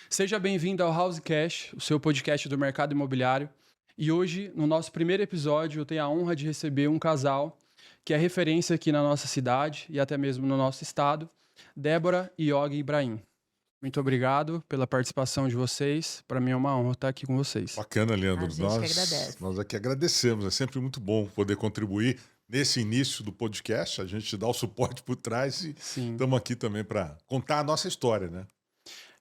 Seja bem-vindo ao House Cash, o seu podcast do mercado imobiliário. E hoje, no nosso primeiro episódio, eu tenho a honra de receber um casal que é referência aqui na nossa cidade e até mesmo no nosso estado, Débora e Og Ibrahim. Muito obrigado pela participação de vocês. Para mim é uma honra estar aqui com vocês. Bacana, Leandro. A gente que agradece. Nós aqui agradecemos. É sempre muito bom poder contribuir nesse início do podcast. A gente dá o suporte por trás e estamos aqui também para contar a nossa história, né?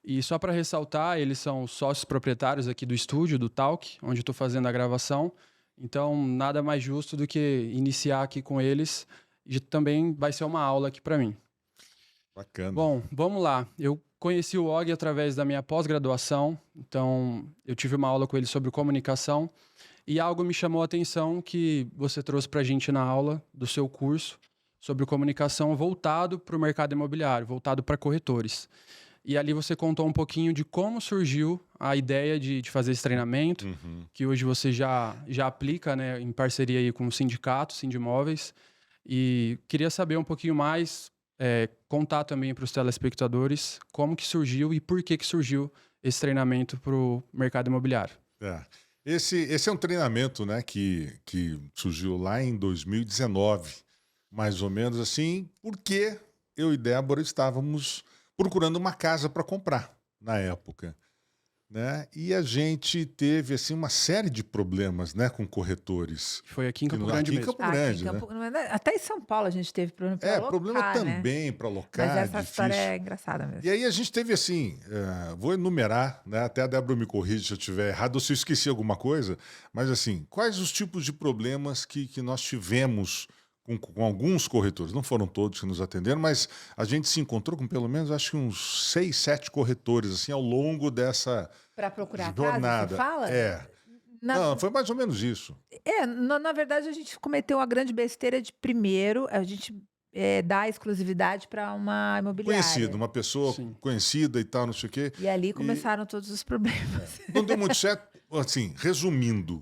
E só para ressaltar, eles são os sócios proprietários aqui do estúdio, do Talk, onde estou fazendo a gravação. Então, nada mais justo do que iniciar aqui com eles. E também vai ser uma aula aqui para mim. Bacana. Bom, vamos lá. Eu conheci o Og através da minha pós-graduação. Então, eu tive uma aula com ele sobre comunicação. E algo me chamou a atenção que você trouxe para a gente na aula do seu curso sobre comunicação voltado para o mercado imobiliário, voltado para corretores. E ali você contou um pouquinho de como surgiu a ideia de fazer esse treinamento, que hoje você já aplica, né, em parceria aí com o sindicato, Sindimóveis. E queria saber um pouquinho mais, contar também para os telespectadores como que surgiu e por que surgiu esse treinamento para o mercado imobiliário. Esse é um treinamento, né, que surgiu lá em 2019, mais ou menos assim, porque eu e Débora estávamos procurando uma casa para comprar na época, né? E a gente teve assim uma série de problemas, né, com corretores. Foi aqui em Campo Grande mesmo. Campo Grande, né? Até em São Paulo a gente teve problema para alocar, problema né? também para alocar. Mas essa difícil. história é engraçada mesmo. E aí a gente teve assim, vou enumerar, né? Até a Débora me corrige se eu estiver errado ou se eu esqueci alguma coisa, mas assim, quais os tipos de problemas que nós tivemos com alguns corretores? Não foram todos que nos atenderam, mas a gente se encontrou com pelo menos, acho que uns 6, 7 corretores, assim, ao longo dessa Para procurar jornada. casa, você fala? Não, foi mais ou menos isso. Na verdade a gente cometeu uma grande besteira de primeiro, a gente dar exclusividade para uma imobiliária. Conhecido, uma pessoa conhecida e tal, não sei o quê. E ali começaram todos os problemas. Não deu muito certo. Assim, resumindo,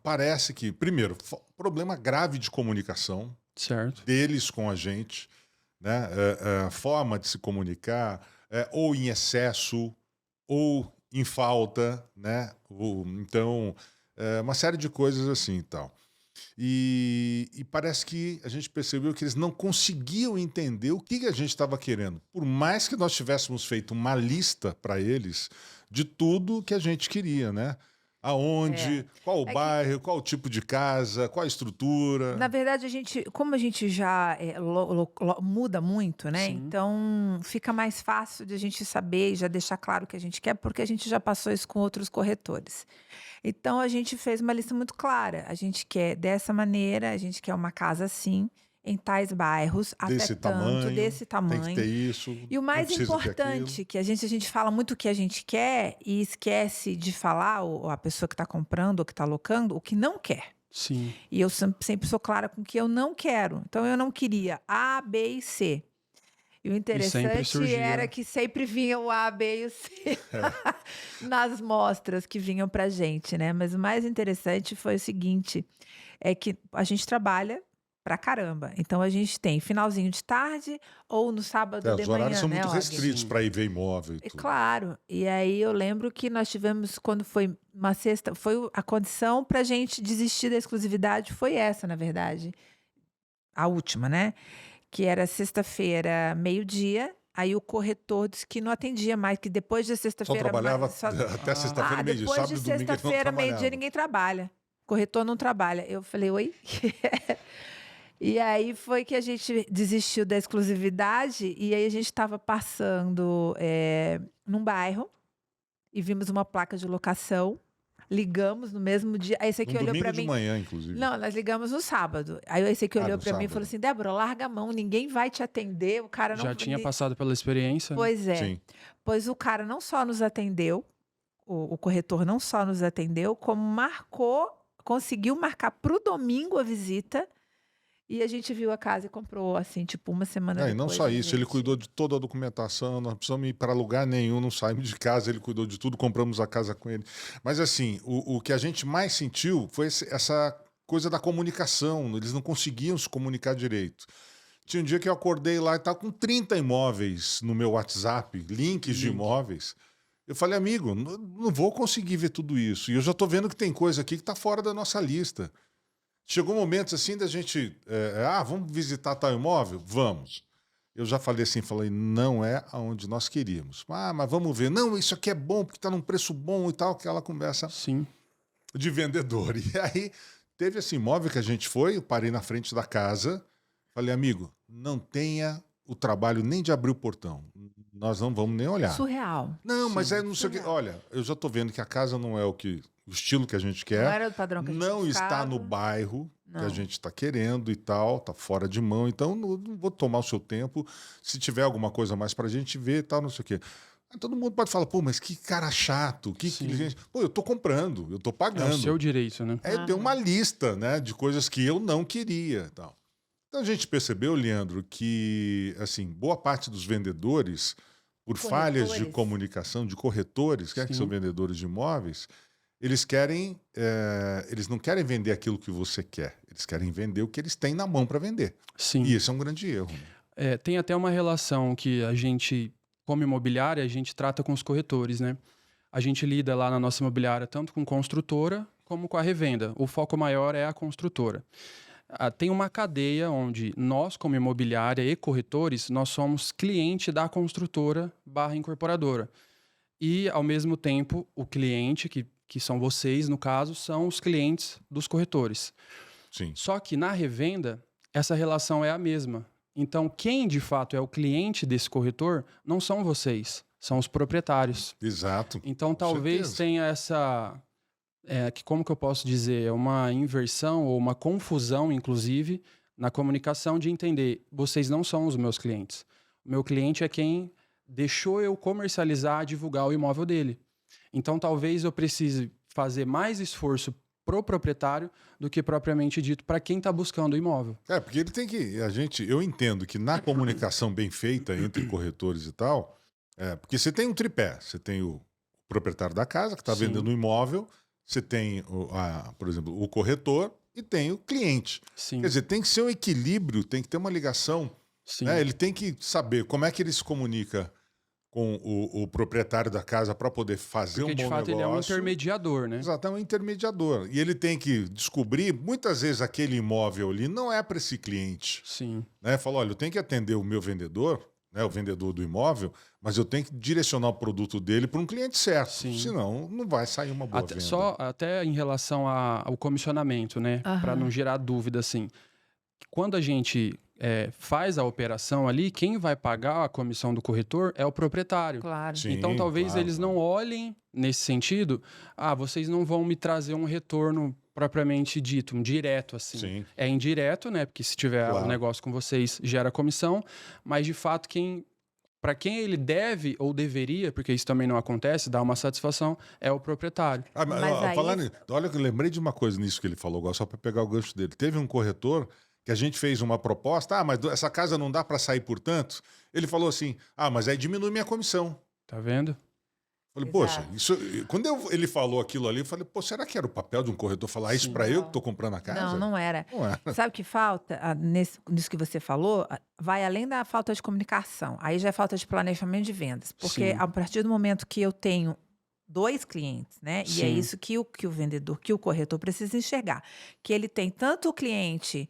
parece que, primeiro, problema grave de comunicação deles com a gente, né? Forma de se comunicar, ou em excesso, ou em falta, né? Então, uma série de coisas assim e tal. E parece que a gente percebeu que eles não conseguiam entender o que a gente estava querendo. Por mais que nós tivéssemos feito uma lista para eles de tudo que a gente queria, né? Aonde, qual o bairro, qual o tipo de casa, qual a estrutura. Na verdade, como a gente já muda muito, né? Sim. Então fica mais fácil de a gente saber e já deixar claro o que a gente quer, porque a gente já passou isso com outros corretores. Então a gente fez uma lista muito clara. A gente quer dessa maneira, a gente quer uma casa assim, em tais bairros, desse tamanho. Tem que ter isso. E o mais importante, que a gente fala muito o que a gente quer e esquece de falar, ou a pessoa que está comprando ou que está alocando, o que não quer. Sim. E eu sempre sou clara com o que eu não quero. Então eu não queria A, B e C. E o interessante era que sempre vinha o A, B e o C nas mostras que vinham pra gente, né? Mas o mais interessante foi o seguinte, é que a gente trabalha pra caramba. Então a gente tem finalzinho de tarde ou no sábado de manhã, né? Os horários são muito restritos para ir ver imóvel. E tudo. Claro. E aí eu lembro que nós tivemos, quando foi uma sexta, foi a condição pra gente desistir da exclusividade, foi essa, na verdade. A última, né? Que era sexta-feira, meio-dia. Aí o corretor disse que não atendia mais, que depois de sexta-feira... Só trabalhava até sexta-feira, meio-dia. Depois de sexta-feira, meio-dia, ninguém trabalha. Corretor não trabalha. Eu falei, oi? E aí foi que a gente desistiu da exclusividade e aí a gente estava passando num bairro e vimos uma placa de locação, ligamos no mesmo dia. Aí esse aqui olhou para mim. De manhã, inclusive. Não, nós ligamos no sábado. Aí esse aqui olhou para mim e falou assim, Débora, larga a mão, ninguém vai te atender, o cara não... Já tinha passado pela experiência. Pois é. Sim. Pois o cara não só nos atendeu, o corretor não só nos atendeu, como conseguiu marcar para o domingo a visita. E a gente viu a casa e comprou, assim, tipo, uma semana depois. E não só isso, ele cuidou de toda a documentação, não precisamos ir para lugar nenhum, não saímos de casa, ele cuidou de tudo, compramos a casa com ele. Mas assim, o que a gente mais sentiu foi essa coisa da comunicação, eles não conseguiam se comunicar direito. Tinha um dia que eu acordei lá e estava com 30 imóveis no meu WhatsApp, links de imóveis, Eu falei, amigo, não vou conseguir ver tudo isso. E eu já estou vendo que tem coisa aqui que está fora da nossa lista. Chegou momentos assim da gente... vamos visitar tal imóvel? Vamos. Eu já falei assim, não é aonde nós queríamos. Mas vamos ver. Não, isso aqui é bom, porque está num preço bom e tal. Aquela conversa Sim. de vendedor. E aí, teve esse imóvel que a gente foi, eu parei na frente da casa, falei, amigo, não tenha o trabalho nem de abrir o portão. Nós não vamos nem olhar. Surreal. Não, mas é não sei o que. Olha, eu já estou vendo que a casa não é o estilo que a gente quer. Não era do padrão que a gente não buscava. Está no bairro que a gente está querendo e tal, tá fora de mão, então não vou tomar o seu tempo. Se tiver alguma coisa mais pra gente ver e tal, não sei o quê. Aí todo mundo pode falar, pô, mas que cara chato, que gente. Pô, eu tô comprando, eu tô pagando. É o seu direito, né? Tem uma lista, né, de coisas que eu não queria, tal. Então a gente percebeu, Leandro, que assim, boa parte dos vendedores, por falhas de comunicação, de corretores, que são vendedores de imóveis, eles não querem vender aquilo que você quer, eles querem vender o que eles têm na mão para vender. Sim. E esse é um grande erro. Tem até uma relação que a gente, como imobiliária, a gente trata com os corretores, né? A gente lida lá na nossa imobiliária tanto com construtora como com a revenda. O foco maior é a construtora. Tem uma cadeia onde nós, como imobiliária e corretores, nós somos cliente da construtora / incorporadora. E, ao mesmo tempo, o cliente, que são vocês, no caso, são os clientes dos corretores. Sim. Só que na revenda, essa relação é a mesma. Então, quem de fato é o cliente desse corretor não são vocês, são os proprietários. Exato. Então, talvez tenha essa... como que eu posso dizer? Uma inversão ou uma confusão, inclusive, na comunicação de entender, vocês não são os meus clientes. O meu cliente é quem deixou eu comercializar, divulgar o imóvel dele. Então, talvez eu precise fazer mais esforço pro proprietário do que propriamente dito para quem está buscando o imóvel. Porque ele tem que... Eu entendo que na comunicação bem feita entre corretores e tal, porque você tem um tripé. Você tem o proprietário da casa que está vendendo o imóvel, você tem, por exemplo, o corretor e tem o cliente. Sim. Quer dizer, tem que ser um equilíbrio, tem que ter uma ligação. Sim. Ele tem que saber como é que ele se comunica com o proprietário da casa para poder fazer porque, um bom negócio. Porque, de fato, ele é um intermediador, né? Exato, é um intermediador. E ele tem que descobrir, muitas vezes, aquele imóvel ali não é para esse cliente. Sim. Falou, olha, eu tenho que atender o meu vendedor, o vendedor do imóvel, mas eu tenho que direcionar o produto dele para um cliente certo. Sim. Senão, não vai sair uma boa venda. Até em relação ao comissionamento, né? Para não gerar dúvida, assim. Quando a gente... faz a operação ali, quem vai pagar a comissão do corretor é o proprietário. Claro. Sim, então, talvez eles não olhem nesse sentido, vocês não vão me trazer um retorno propriamente dito, um direto, assim. Sim. É indireto, né? Porque se tiver um negócio com vocês, gera comissão, mas, de fato, para quem ele deve ou deveria, porque isso também não acontece, dar uma satisfação, é o proprietário. Olha, eu lembrei de uma coisa nisso que ele falou, só para pegar o gancho dele. Teve um corretor que a gente fez uma proposta, mas essa casa não dá para sair por tanto. Ele falou assim, mas aí diminui minha comissão. Tá vendo? Falei, poxa, quando ele falou aquilo ali, eu falei, será que era o papel de um corretor falar isso para eu que estou comprando a casa? Não era. Sabe o que falta? Nisso que você falou, vai além da falta de comunicação. Aí já é falta de planejamento de vendas. Porque a partir do momento que eu tenho 2 clientes, né? E é isso que o vendedor, que o corretor precisa enxergar. Que ele tem tanto o cliente,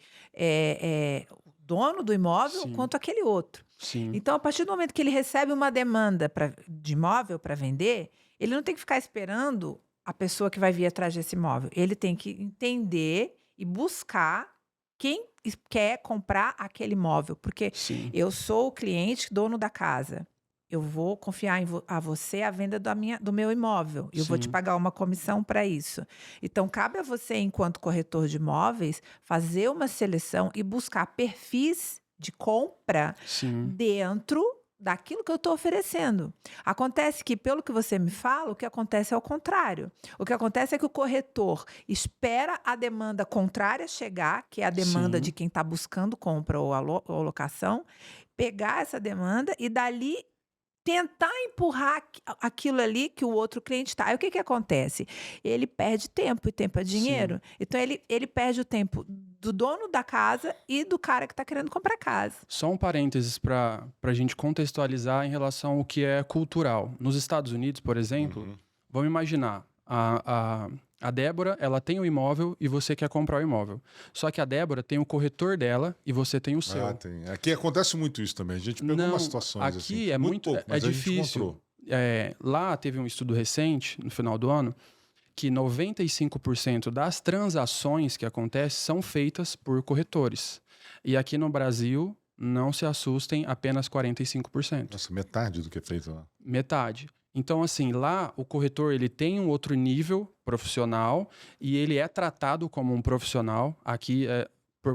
o dono do imóvel, quanto aquele outro. Sim. Então, a partir do momento que ele recebe uma demanda de imóvel para vender, ele não tem que ficar esperando a pessoa que vai vir atrás desse imóvel. Ele tem que entender e buscar quem quer comprar aquele imóvel. Porque eu sou o cliente, dono da casa. Eu vou confiar a você a venda do meu imóvel. Eu vou te pagar uma comissão para isso. Então, cabe a você, enquanto corretor de imóveis, fazer uma seleção e buscar perfis de compra dentro daquilo que eu estou oferecendo. Acontece que, pelo que você me fala, o que acontece é o contrário. O que acontece é que o corretor espera a demanda contrária chegar, que é a demanda de quem está buscando compra ou locação, pegar essa demanda e dali tentar empurrar aquilo ali que o outro cliente está. Aí o que acontece? Ele perde tempo, e tempo é dinheiro. Então, ele perde o tempo do dono da casa e do cara que está querendo comprar casa. Só um parênteses para a gente contextualizar em relação ao que é cultural. Nos Estados Unidos, por exemplo, vamos imaginar, a Débora, ela tem o imóvel e você quer comprar o imóvel. Só que a Débora tem o corretor dela e você tem o seu. Tem. Aqui acontece muito isso também. A gente pegou umas situações aqui assim. É muito pouco, mas difícil. Lá teve um estudo recente, no final do ano, que 95% das transações que acontecem são feitas por corretores. E aqui no Brasil, não se assustem, apenas 45%. Nossa, metade do que é feito lá. Metade. Então, assim, lá o corretor ele tem um outro nível profissional e ele é tratado como um profissional. Aqui,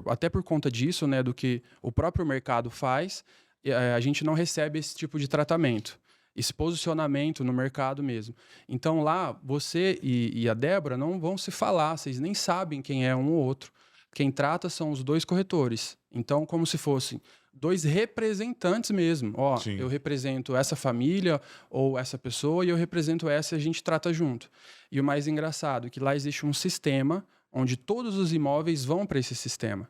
até por conta disso, né, do que o próprio mercado faz, a gente não recebe esse tipo de tratamento. Esse posicionamento no mercado mesmo. Então lá, você e a Débora não vão se falar, vocês nem sabem quem é um ou outro. Quem trata são os dois corretores. Então, como se fossem dois representantes mesmo. Ó, eu represento essa família ou essa pessoa e eu represento essa e a gente trata junto. E o mais engraçado é que lá existe um sistema onde todos os imóveis vão para esse sistema.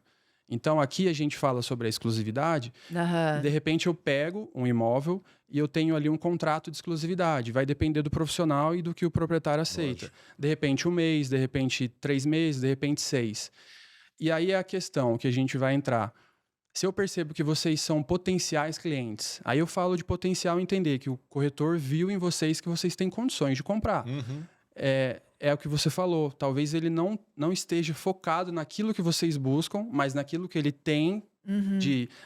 Então, aqui a gente fala sobre a exclusividade, e de repente eu pego um imóvel e eu tenho ali um contrato de exclusividade. Vai depender do profissional e do que o proprietário aceita. Lógico. De repente 1 mês, de repente 3 meses, de repente 6. E aí é a questão que a gente vai entrar. Se eu percebo que vocês são potenciais clientes, aí eu falo de potencial entender que o corretor viu em vocês que vocês têm condições de comprar. É o que você falou. Talvez ele não esteja focado naquilo que vocês buscam, mas naquilo que ele tem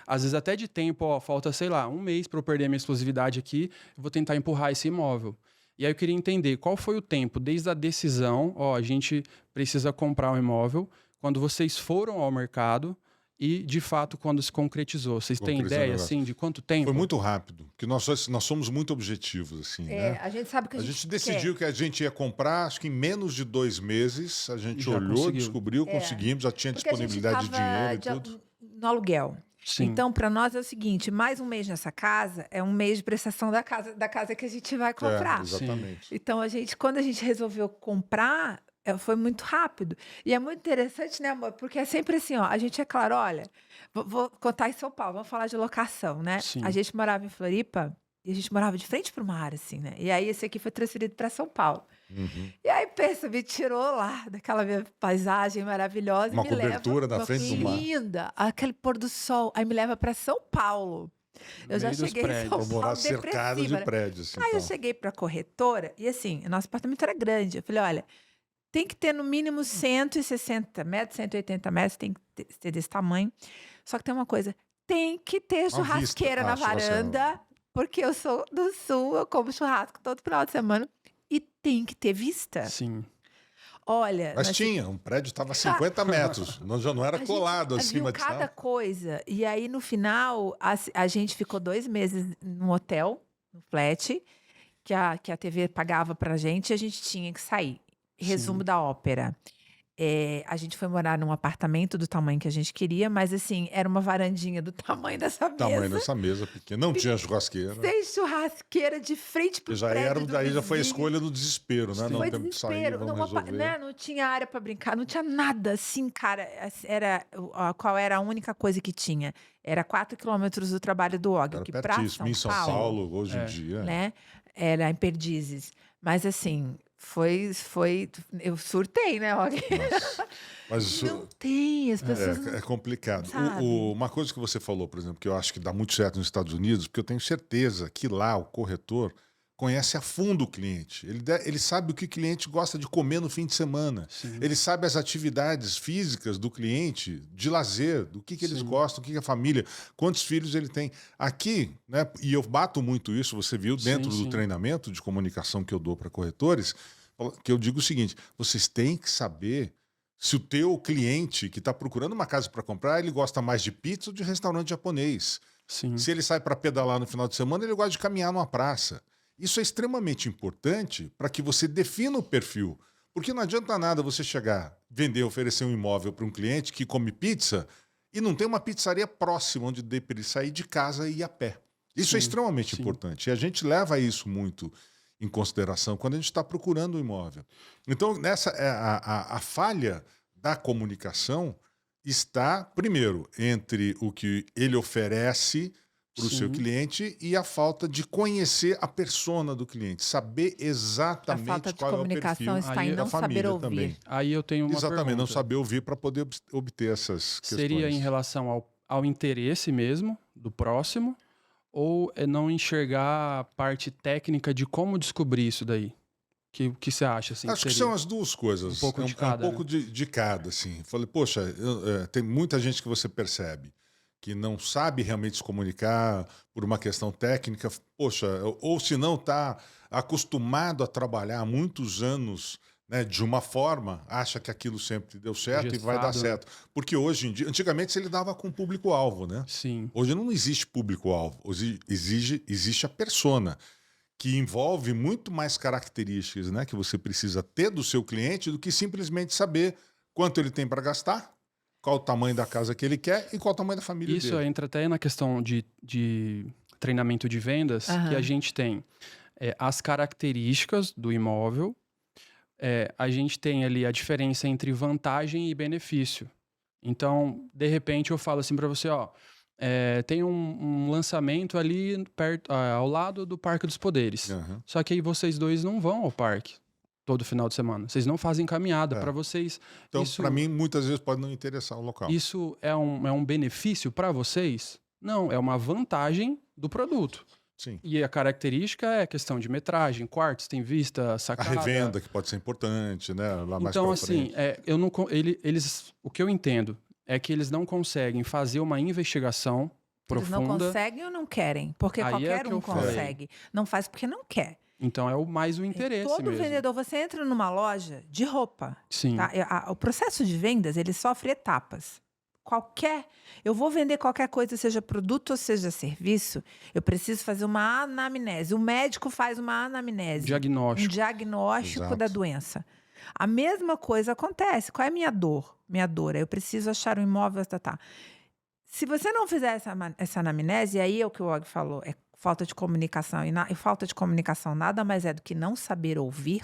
às vezes até de tempo. Ó, falta, sei lá, 1 mês para eu perder a minha exclusividade aqui, eu vou tentar empurrar esse imóvel. E aí eu queria entender qual foi o tempo desde a decisão, ó, a gente precisa comprar um imóvel, quando vocês foram ao mercado e, de fato, quando se concretizou. Vocês têm ideia, assim, de quanto tempo? Foi muito rápido, porque nós somos muito objetivos, assim, né? A gente sabe que a gente decidiu que a gente ia comprar, acho que em menos de 2 meses, a gente olhou, descobriu, conseguimos, já tinha disponibilidade de dinheiro e tudo. No aluguel. Sim. Então, para nós é o seguinte, mais 1 mês nessa casa é 1 mês de prestação da casa que a gente vai comprar. Exatamente. Sim. Então, quando a gente resolveu comprar, foi muito rápido. E é muito interessante, né, amor? Porque é sempre assim, ó, a gente é claro, olha, vou contar em São Paulo, vamos falar de locação, né? Sim. A gente morava em Floripa e a gente morava de frente para o mar, assim, né? E aí esse aqui foi transferido para São Paulo. E aí, pensa, me tirou lá daquela minha paisagem maravilhosa. Uma e me cobertura leva, na frente do mar. Linda, aquele pôr do sol. Aí me leva para São Paulo. Eu já cheguei em São Paulo morar cercado de prédios. Aí eu cheguei para a corretora e assim, nosso apartamento era grande. Eu falei, olha, tem que ter no mínimo 160 metros, 180 metros, tem que ter desse tamanho. Só que tem uma coisa, tem que ter churrasqueira na varanda, porque eu sou do Sul, eu como churrasco todo final de semana. E tem que ter vista. Sim. Olha... Mas tinha, um prédio estava a 50 metros, já não era colado acima de cada coisa. E aí, no final, a gente ficou 2 meses no hotel, no flat, que a TV pagava pra gente e a gente tinha que sair. Resumo da ópera. A gente foi morar num apartamento do tamanho que a gente queria, mas assim, era uma varandinha do tamanho dessa mesa. Tamanho dessa mesa pequena. Não tinha churrasqueira. Sem churrasqueira, de frente pro prédio do vizinho. Já foi a escolha do desespero, né? Não foi desespero. Não tinha área para brincar, não tinha nada assim, cara. Qual era a única coisa que tinha? Era 4 quilômetros do trabalho do Og, que para São Paulo, hoje em dia. Né? Era em Perdizes. Mas assim... Eu surtei, né, Og? Mas isso não tem, as pessoas... É complicado. Uma coisa que você falou, por exemplo, que eu acho que dá muito certo nos Estados Unidos, porque eu tenho certeza que lá o corretor conhece a fundo o cliente. Ele sabe o que o cliente gosta de comer no fim de semana. Sim. Ele sabe as atividades físicas do cliente, de lazer, do que eles gostam, o que a família, quantos filhos ele tem. Aqui, né, e eu bato muito isso, você viu, dentro do treinamento de comunicação que eu dou para corretores, que eu digo o seguinte, vocês têm que saber se o teu cliente que está procurando uma casa para comprar, ele gosta mais de pizza ou de restaurante japonês. Sim. Se ele sai para pedalar no final de semana, ele gosta de caminhar numa praça. Isso é extremamente importante para que você defina o perfil. Porque não adianta nada você chegar, vender, oferecer um imóvel para um cliente que come pizza e não tem uma pizzaria próxima onde dê para ele sair de casa e ir a pé. Isso é extremamente importante. E a gente leva isso muito em consideração quando a gente está procurando um imóvel. Então, a falha da comunicação está, primeiro, entre o que ele oferece para o seu cliente e a falta de conhecer a persona do cliente, saber exatamente qual é o perfil. A falta de comunicação está em não saber ouvir. Também. Aí eu tenho uma Exatamente, pergunta. Não saber ouvir para poder obter essas questões. Seria em relação ao interesse mesmo do próximo ou é não enxergar a parte técnica de como descobrir isso daí? O que você acha? Assim, Acho que são as duas coisas. Um pouco de cada. Um pouco de cada, assim. Falei, poxa, tem muita gente que você percebe que não sabe realmente se comunicar por uma questão técnica, poxa, ou se não está acostumado a trabalhar há muitos anos, né, de uma forma, acha que aquilo sempre deu certo e vai dar certo. Porque hoje em dia, antigamente você lidava com público-alvo, né? Sim. Hoje não existe público-alvo, hoje existe a persona, que envolve muito mais características, né, que você precisa ter do seu cliente do que simplesmente saber quanto ele tem para gastar, qual o tamanho da casa que ele quer e qual o tamanho da família dele. Isso entra até na questão de treinamento de vendas, que a gente tem as características do imóvel, a gente tem ali a diferença entre vantagem e benefício. Então, de repente, eu falo assim para você, ó, tem um lançamento ali perto, ao lado do Parque dos Poderes. Só que aí vocês dois não vão ao parque todo final de semana. Vocês não fazem caminhada para vocês. Então, para mim, muitas vezes pode não interessar o local. Isso é um benefício para vocês? Não, é uma vantagem do produto. Sim. E a característica é questão de metragem, quartos, tem vista, sacada. A revenda, que pode ser importante, né? Lá mais então, assim, o que eu entendo é que eles não conseguem fazer uma investigação profunda. Eles não conseguem ou não querem? Porque Aí qualquer um consegue. Não faz porque não quer. Então é mais o interesse todo mesmo. Vendedor, você entra numa loja de roupa. Sim. Tá? O processo de vendas, ele sofre etapas. Eu vou vender qualquer coisa, seja produto ou seja serviço, eu preciso fazer uma anamnese. O médico faz uma anamnese. Diagnóstico. Um diagnóstico da doença. A mesma coisa acontece. Qual é a minha dor? Minha dor é eu preciso achar um imóvel. Se você não fizer essa anamnese, aí é o que o Og falou, é falta de comunicação. E falta de comunicação nada mais é do que não saber ouvir.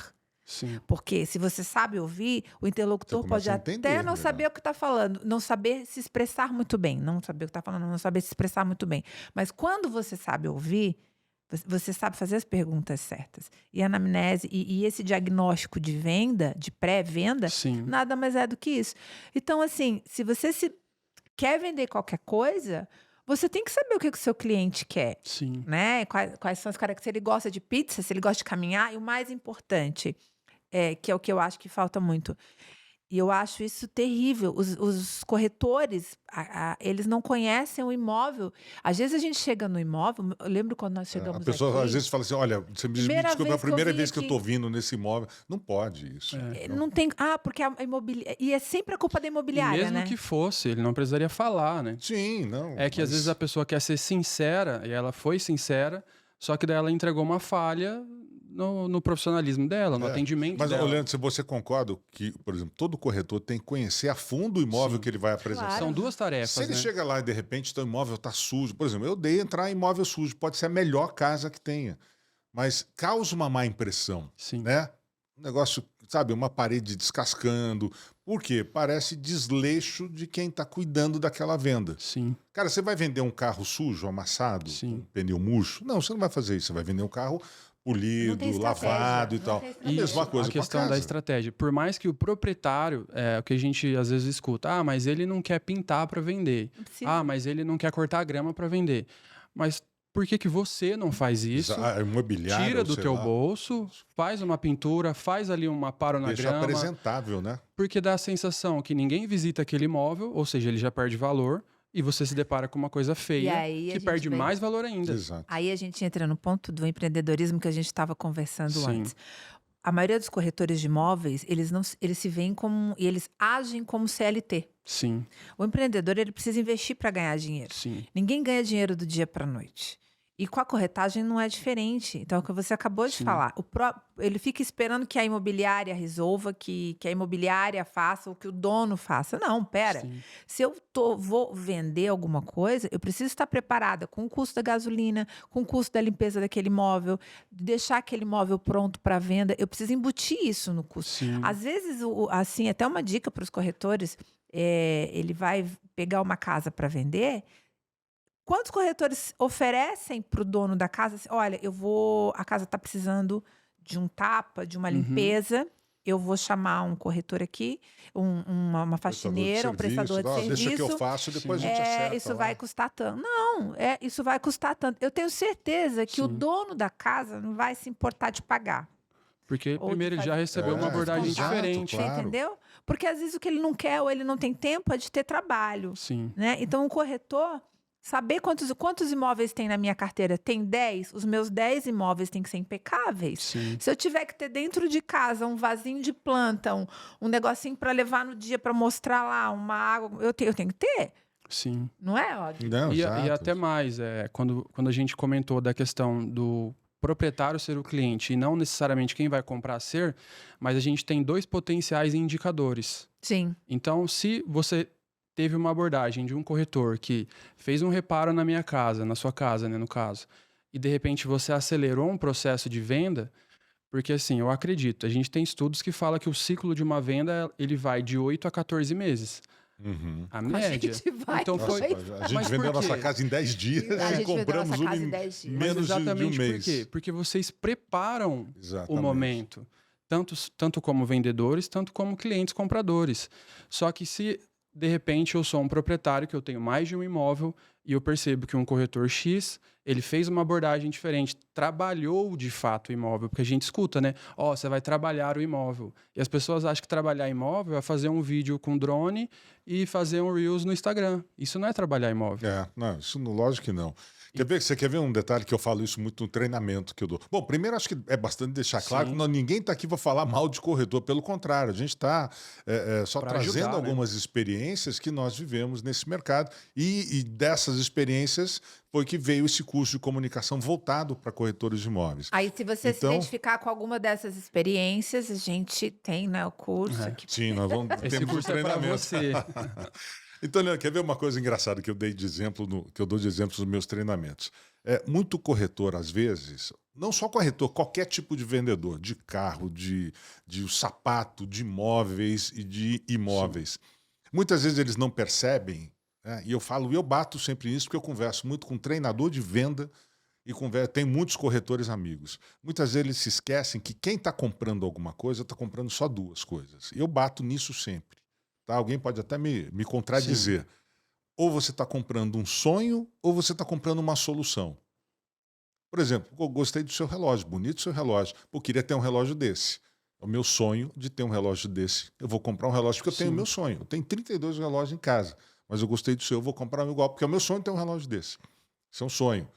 Sim. Porque se você sabe ouvir, o interlocutor pode até não saber o que está falando, não saber se expressar muito bem. Não saber o que está falando, não saber se expressar muito bem. Mas quando você sabe ouvir, você sabe fazer as perguntas certas. E a anamnese e esse diagnóstico de venda, de pré-venda, nada mais é do que isso. Então, assim, se você quer vender qualquer coisa, você tem que saber o que o seu cliente quer. Sim. Né? Quais são as características. Se ele gosta de pizza, se ele gosta de caminhar. E o mais importante, que é o que eu acho que falta muito. E eu acho isso terrível. Os corretores, eles não conhecem o imóvel. Às vezes a gente chega no imóvel, eu lembro quando nós chegamos aqui... A pessoa às vezes fala assim, olha, você me desculpa, é a primeira vez que eu estou vindo nesse imóvel. Não pode isso. Não tem... porque a imobiliária... E é sempre a culpa da imobiliária, e mesmo que fosse, ele não precisaria falar, né? Sim, não. É que às vezes a pessoa quer ser sincera, e ela foi sincera, só que daí ela entregou uma falha no profissionalismo dela, no atendimento dela. Mas, Leandro, se você concorda que, por exemplo, todo corretor tem que conhecer a fundo o imóvel que ele vai apresentar. Claro. São duas tarefas, Se ele chega lá e, de repente, o imóvel está sujo, por exemplo, eu odeio entrar em imóvel sujo, pode ser a melhor casa que tenha, mas causa uma má impressão, né? Um negócio, sabe, uma parede descascando. Por quê? Parece desleixo de quem está cuidando daquela venda. Sim. Cara, você vai vender um carro sujo, amassado, com pneu murcho? Não, você não vai fazer isso. Você vai vender um carro polido, lavado e tal. A mesma coisa. A questão da estratégia. Por mais que o proprietário, o que a gente às vezes escuta, mas ele não quer pintar para vender. Mas ele não quer cortar a grama para vender. Mas por que você não faz isso? Tira do teu bolso, faz uma pintura, faz ali uma paro na grama. Deixa apresentável, né? Porque dá a sensação que ninguém visita aquele imóvel, ou seja, ele já perde valor. E você se depara com uma coisa feia que perde mais valor ainda. Exato. Aí a gente entra no ponto do empreendedorismo que a gente estava conversando antes. A maioria dos corretores de imóveis, eles se veem como... E eles agem como CLT. Sim. O empreendedor, ele precisa investir para ganhar dinheiro. Sim. Ninguém ganha dinheiro do dia para a noite. E com a corretagem não é diferente. Então, é o que você acabou de falar. Ele fica esperando que a imobiliária resolva, que a imobiliária faça, ou que o dono faça. Não, pera. Sim. Se eu vou vender alguma coisa, eu preciso estar preparada com o custo da gasolina, com o custo da limpeza daquele imóvel, deixar aquele imóvel pronto para venda. Eu preciso embutir isso no custo. Sim. Às vezes, assim, até uma dica para os corretores, ele vai pegar uma casa para vender. Quantos corretores oferecem para o dono da casa? Olha, a casa está precisando de um tapa, de uma limpeza. Eu vou chamar um corretor aqui, uma faxineira, um prestador de serviço. Deixa que eu faço, depois a gente acerta. Isso vai custar tanto. Não, isso vai custar tanto. Eu tenho certeza que o dono da casa não vai se importar de pagar. Porque primeiro ele já recebeu uma abordagem diferente. Claro. Entendeu? Porque às vezes o que ele não quer ou ele não tem tempo é de ter trabalho. Sim. Né? Então o corretor... Saber quantos imóveis tem na minha carteira? Tem 10? Os meus 10 imóveis têm que ser impecáveis. Sim. Se eu tiver que ter dentro de casa um vasinho de planta, um negocinho para levar no dia para mostrar lá, uma água, eu tenho que ter. Sim. Não é, óbvio? Não, e até mais, quando a gente comentou da questão do proprietário ser o cliente e não necessariamente quem vai comprar ser, mas a gente tem 2 potenciais indicadores. Sim. Então, se você teve uma abordagem de um corretor que fez um reparo na minha casa, na sua casa, né, no caso, e de repente você acelerou um processo de venda, porque assim, eu acredito, a gente tem estudos que falam que o ciclo de uma venda, ele vai de 8 a 14 meses. A média. Então a gente vendeu a nossa casa em 10 dias e compramos uma em menos de um mês. Por quê? Porque vocês preparam o momento, tanto como vendedores, tanto como clientes compradores. Só que se de repente eu sou um proprietário que eu tenho mais de um imóvel e eu percebo que um corretor X, ele fez uma abordagem diferente, trabalhou de fato o imóvel, porque a gente escuta, né? Você vai trabalhar o imóvel. E as pessoas acham que trabalhar imóvel é fazer um vídeo com drone e fazer um Reels no Instagram. Isso não é trabalhar imóvel. Não, isso lógico que não. Você quer ver um detalhe que eu falo isso muito no treinamento que eu dou? Bom, primeiro acho que é bastante deixar claro que ninguém está aqui para falar mal de corretor, pelo contrário, a gente está só pra trazendo ajudar, algumas experiências que nós vivemos nesse mercado e dessas experiências foi que veio esse curso de comunicação voltado para corretores de imóveis. Aí, se você se identificar com alguma dessas experiências, a gente tem, né, o curso aqui. Sim, nós vamos esse curso é para você. Então, Leandro, quer ver uma coisa engraçada que eu dei de exemplo, que eu dou de exemplos nos meus treinamentos? Muito corretor, às vezes, não só corretor, qualquer tipo de vendedor, de carro, de sapato, de imóveis e de imóveis. Sim. Muitas vezes eles não percebem, né? E eu bato sempre nisso, porque eu converso muito com treinador de venda e tenho muitos corretores amigos. Muitas vezes eles se esquecem que quem está comprando alguma coisa está comprando só 2 coisas. Eu bato nisso sempre. Tá? Alguém pode até me contradizer. Sim. Ou você está comprando um sonho, ou você está comprando uma solução. Por exemplo, eu gostei do seu relógio, bonito seu relógio. Eu queria ter um relógio desse. É o meu sonho de ter um relógio desse. Eu vou comprar um relógio porque eu tenho o meu sonho. Eu tenho 32 relógios em casa, mas eu gostei do seu, eu vou comprar um igual, porque é o meu sonho ter um relógio desse. Isso é um sonho.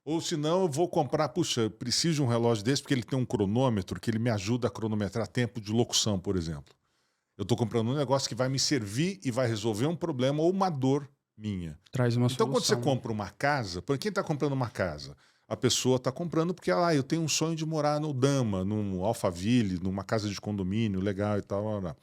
Ou senão eu vou comprar, eu preciso de um relógio desse porque ele tem um cronômetro que ele me ajuda a cronometrar tempo de locução, por exemplo. Eu estou comprando um negócio que vai me servir e vai resolver um problema ou uma dor minha. Traz uma solução. Então, quando você compra uma casa, por quem está comprando uma casa? A pessoa está comprando porque eu tenho um sonho de morar no Dama, num Alphaville, numa casa de condomínio legal e tal.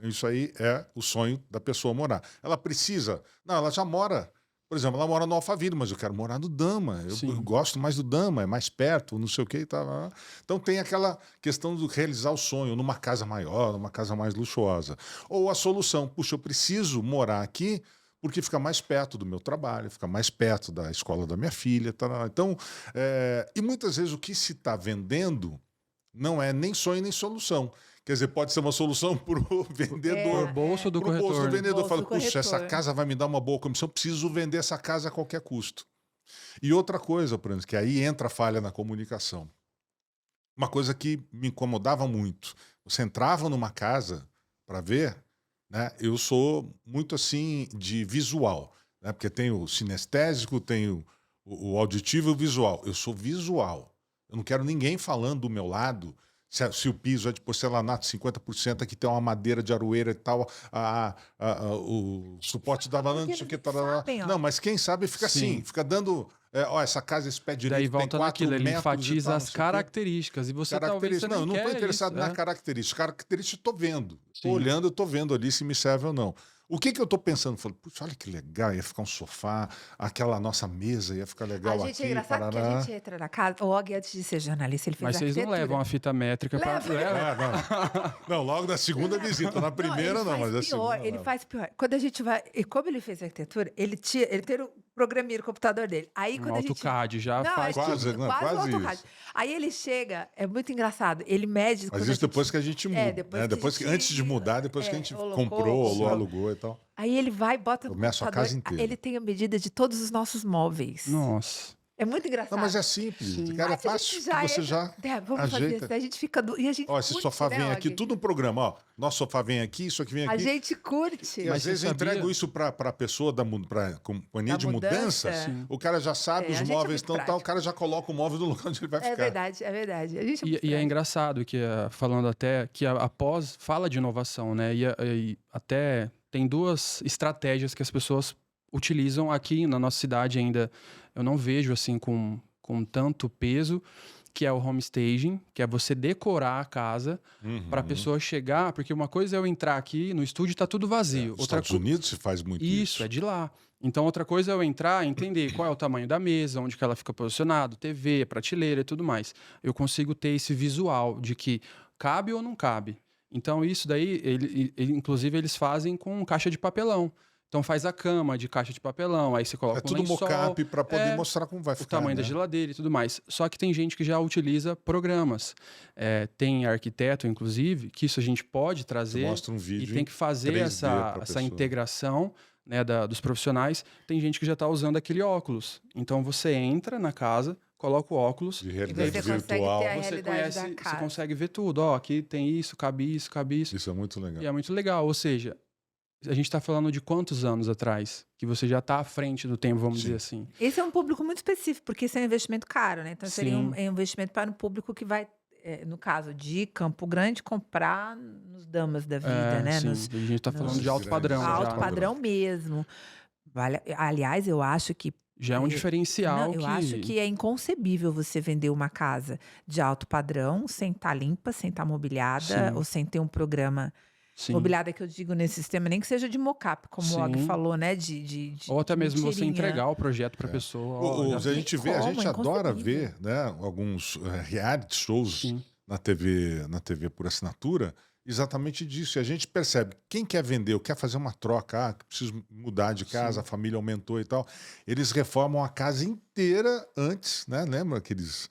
Isso aí é o sonho da pessoa morar. Ela precisa... Não, ela já mora... Por exemplo, ela mora no Alphaville, mas eu quero morar no Dama. Eu gosto mais do Dama, é mais perto, não sei o que e tal. Então tem aquela questão de realizar o sonho numa casa maior, numa casa mais luxuosa. Ou a solução, eu preciso morar aqui porque fica mais perto do meu trabalho, fica mais perto da escola da minha filha. Tal. Então, e muitas vezes o que se está vendendo não é nem sonho nem solução. Quer dizer, pode ser uma solução para o vendedor. Pro bolso do corretor. Bolso do vendedor. Bolso Fala, do corretor. Essa casa vai me dar uma boa comissão, preciso vender essa casa a qualquer custo. E outra coisa, por exemplo, que aí entra a falha na comunicação. Uma coisa que me incomodava muito. Você entrava numa casa para ver, né? Eu sou muito assim de visual, né? Porque tem o sinestésico, tem o auditivo e o visual. Eu sou visual. Eu não quero ninguém falando do meu lado. Se o piso é de porcelanato 50%, aqui tem uma madeira de aroeira e tal, o suporte da varanda, não sei o que. Não, mas quem sabe fica assim, fica dando essa casa, esse pé direito daí volta tem 4 naquilo, ele metros enfatiza as características. E você talvez você não, eu não estou interessado isso, na característica. Característica eu estou vendo. Estou Sim. olhando, eu estou vendo ali se me serve ou não. O que eu estou pensando? Falei, puxa, olha que legal, ia ficar um sofá, aquela nossa mesa ia ficar legal aqui. É engraçado porque a gente entra na casa, o Og, antes de ser jornalista, ele fez Mas vocês não levam a fita métrica para... Não, logo na segunda visita, na primeira não, mas assim. Ele faz pior. Quando a gente vai, e como ele fez arquitetura, ele tem o programinha no computador dele. Aí quando AutoCAD já faz quase AutoCAD. Aí ele chega, é muito engraçado, ele mede. Mas isso depois que a gente muda, depois que antes de mudar, depois que a gente comprou ou alugou e tal. Aí ele vai, bota no computador, a casa inteira. Ele tem a medida de todos os nossos móveis. Nossa. É muito engraçado. Não, mas é simples. Cara, é fácil que você já vamos ajeita. fazer isso. A gente fica... E a gente esse sofá vem aqui, tudo no programa. Ó, nosso sofá vem aqui, isso aqui vem aqui. A gente curte. E às vezes eu entrego isso para a pessoa para a companhia de mudança. O cara já sabe, os móveis estão tal, o cara já coloca o móvel no lugar onde ele vai ficar. É verdade. E é engraçado que, falando até, que a Pós fala de inovação, né? E até tem 2 estratégias que as pessoas utilizam aqui na nossa cidade ainda. Eu não vejo assim com tanto peso, que é o home staging, que é você decorar a casa para a pessoa chegar, porque uma coisa é eu entrar aqui no estúdio e tá tudo vazio. Nos Estados Unidos se faz muito isso. Isso, é de lá. Então, outra coisa é eu entrar e entender qual é o tamanho da mesa, onde que ela fica posicionada, TV, prateleira e tudo mais. Eu consigo ter esse visual de que cabe ou não cabe. Então, isso daí, inclusive, eles fazem com caixa de papelão. Então faz a cama de caixa de papelão, aí você coloca tudo mocap para poder mostrar como vai ficar. O tamanho da geladeira e tudo mais. Só que tem gente que já utiliza programas. Tem arquiteto, inclusive, que isso a gente pode trazer. Você mostra um vídeo e tem que fazer essa integração, né, dos profissionais. Tem gente que já está usando aquele óculos. Então você entra na casa, coloca o óculos de realidade virtual. Você consegue ver tudo. Ó, aqui tem isso, cabe isso, cabe isso. Isso é muito legal. E é muito legal. Ou seja, a gente está falando de quantos anos atrás? Que você já está à frente do tempo, vamos dizer assim. Esse é um público muito específico, porque esse é um investimento caro, né? Então seria um investimento para um público que vai, no caso de Campo Grande, comprar nos Damas da Vida, né? Sim. A gente está falando de alto padrão. Alto padrão mesmo. Aliás, eu acho que já é um diferencial. Eu acho que é inconcebível você vender uma casa de alto padrão sem estar limpa, sem estar mobiliada, ou sem ter um programa... mobiliada, que eu digo nesse sistema, nem que seja de mocap, como o Og falou, né? Ou até mesmo você entregar o projeto para a pessoa. A gente adora ver, né, alguns reality shows na TV por assinatura, exatamente disso. E a gente percebe, quem quer vender ou quer fazer uma troca, preciso mudar de casa, a família aumentou e tal, eles reformam a casa inteira antes, né? Lembra aqueles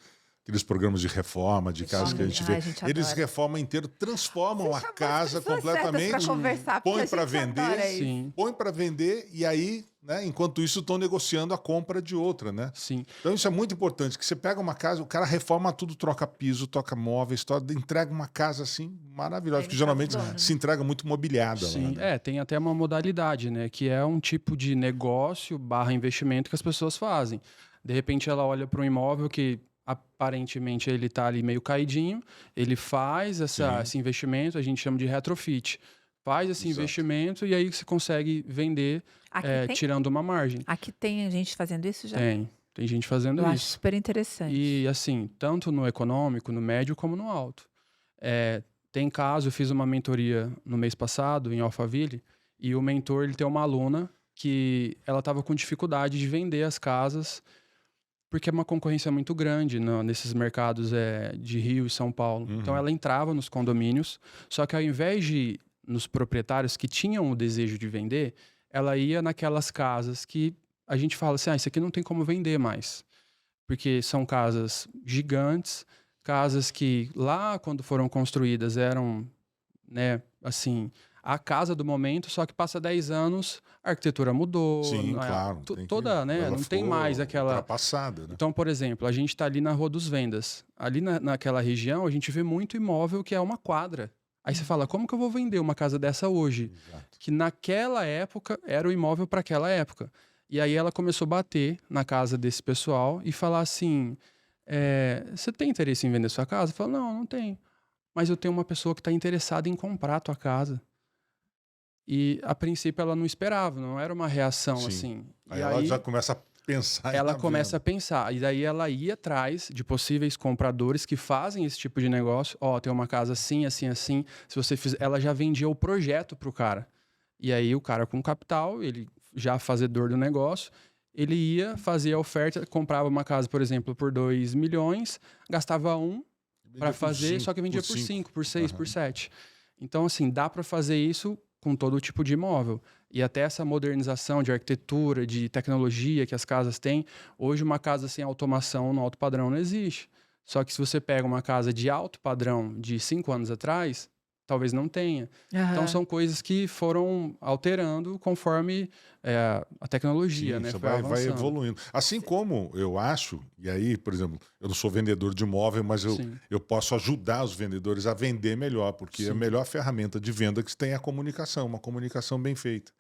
programas de reforma, de casa que a gente vê. Eles reformam inteiro, transformam a casa completamente, põe para vender, põe para vender e aí, né, enquanto isso estão negociando a compra de outra, né? Sim. Então isso é muito importante, que você pega uma casa, o cara reforma tudo, troca piso, troca móveis, entrega uma casa assim maravilhosa, porque geralmente se entrega muito mobiliada. Sim, lá, né? Tem até uma modalidade, né, que é um tipo de negócio / investimento que as pessoas fazem. De repente ela olha para um imóvel que aparentemente ele está ali meio caidinho, ele faz esse investimento, a gente chama de retrofit. Faz esse investimento e aí você consegue vender tirando uma margem. Aqui tem gente fazendo isso já? Tem gente fazendo isso. Eu acho super interessante. E assim, tanto no econômico, no médio, como no alto. Tem caso, eu fiz uma mentoria no mês passado, em Alphaville, e o mentor ele tem uma aluna que ela estava com dificuldade de vender as casas, porque é uma concorrência muito grande nesses mercados de Rio e São Paulo. Então ela entrava nos condomínios, só que ao invés de nos proprietários que tinham o desejo de vender, ela ia naquelas casas que a gente fala assim, isso aqui não tem como vender mais. Porque são casas gigantes, casas que lá quando foram construídas eram, né, assim, a casa do momento, só que passa 10 anos, a arquitetura mudou. Sim, claro. Não tem mais aquela... ultrapassada, né? Então, por exemplo, a gente está ali na Rua dos Vendas. Ali naquela região, a gente vê muito imóvel que é uma quadra. Aí você fala, como que eu vou vender uma casa dessa hoje? Exato. Que naquela época era o imóvel para aquela época. E aí ela começou a bater na casa desse pessoal e falar assim, você tem interesse em vender sua casa? Eu falo, não tenho. Mas eu tenho uma pessoa que está interessada em comprar a tua casa. E, a princípio, ela não esperava, não era uma reação assim. Aí ela já começa pensar ela começa a pensar. E daí ela ia atrás de possíveis compradores que fazem esse tipo de negócio. Ó, tem uma casa assim, assim, assim. Se você fizer... Ela já vendia o projeto pro cara. E aí o cara com capital, ele já fazedor do negócio, ele ia fazer a oferta, comprava uma casa, por exemplo, por 2 milhões, gastava 1 para fazer, só que vendia por 5, por 6, por 7. Então, assim, dá para fazer isso com todo tipo de imóvel. E até essa modernização de arquitetura, de tecnologia que as casas têm, hoje uma casa sem automação no alto padrão não existe. Só que se você pega uma casa de alto padrão de 5 anos atrás, talvez não tenha. Então são coisas que foram alterando conforme a tecnologia, né? Vai evoluindo. Assim como eu acho, e aí, por exemplo, eu não sou vendedor de imóvel, mas eu posso ajudar os vendedores a vender melhor, porque a melhor ferramenta de venda que se tem é a comunicação, uma comunicação bem feita.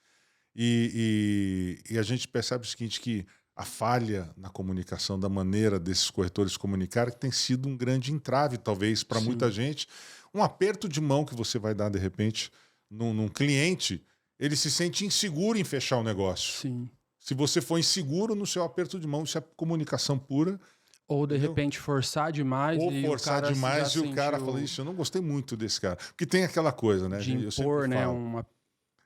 E a gente percebe o seguinte, que a falha na comunicação, da maneira desses corretores comunicarem, que tem sido um grande entrave, talvez, para muita gente. Um aperto de mão que você vai dar, de repente, num cliente, ele se sente inseguro em fechar o negócio. Sim. Se você for inseguro no seu aperto de mão, isso é comunicação pura. Ou, de repente, forçar demais. Ou forçar demais e o cara fala, isso, eu não gostei muito desse cara. Porque tem aquela coisa, né? De impor, né?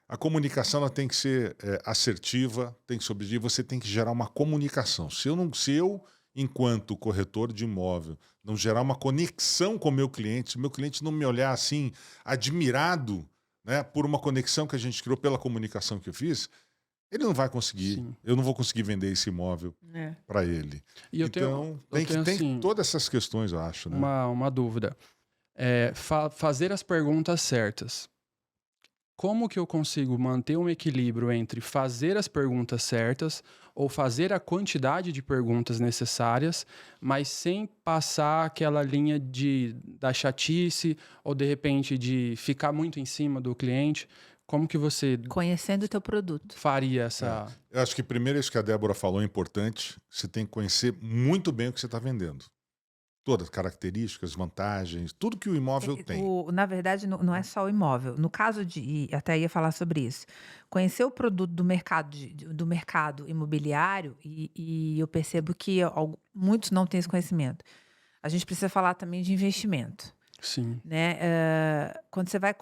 A comunicação ela tem que ser assertiva, tem que ser objetiva, você tem que gerar uma comunicação. Se eu, enquanto corretor de imóvel, não gerar uma conexão com o meu cliente, se o meu cliente não me olhar assim, admirado, né, por uma conexão que a gente criou pela comunicação que eu fiz, ele não vai conseguir. Sim. Eu não vou conseguir vender esse imóvel para ele. E tem todas essas questões, eu acho. Né? Uma dúvida. Fazer as perguntas certas. Como que eu consigo manter um equilíbrio entre fazer as perguntas certas ou fazer a quantidade de perguntas necessárias, mas sem passar aquela linha da chatice ou, de repente, de ficar muito em cima do cliente? Como que você... Conhecendo o teu produto. Faria essa... Eu acho que primeiro isso que a Débora falou é importante. Você tem que conhecer muito bem o que você está vendendo. Todas as características, vantagens, tudo que o imóvel tem. Na verdade, não é só o imóvel. No caso até ia falar sobre isso, conhecer o produto do mercado imobiliário, e eu percebo que muitos não têm esse conhecimento. A gente precisa falar também de investimento. Sim. Né? Quando você vai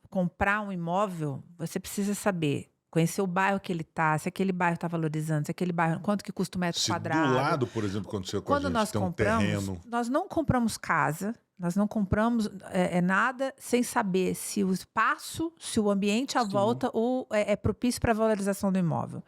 comprar um imóvel, você precisa saber... Conhecer o bairro que ele está, se aquele bairro está valorizando, se aquele bairro, quanto que custa o metro quadrado. Do lado, por exemplo, aconteceu com a gente, nós compramos, terreno. Nós não compramos casa, nós não compramos nada sem saber se o espaço, se o ambiente à volta é propício para a valorização do imóvel.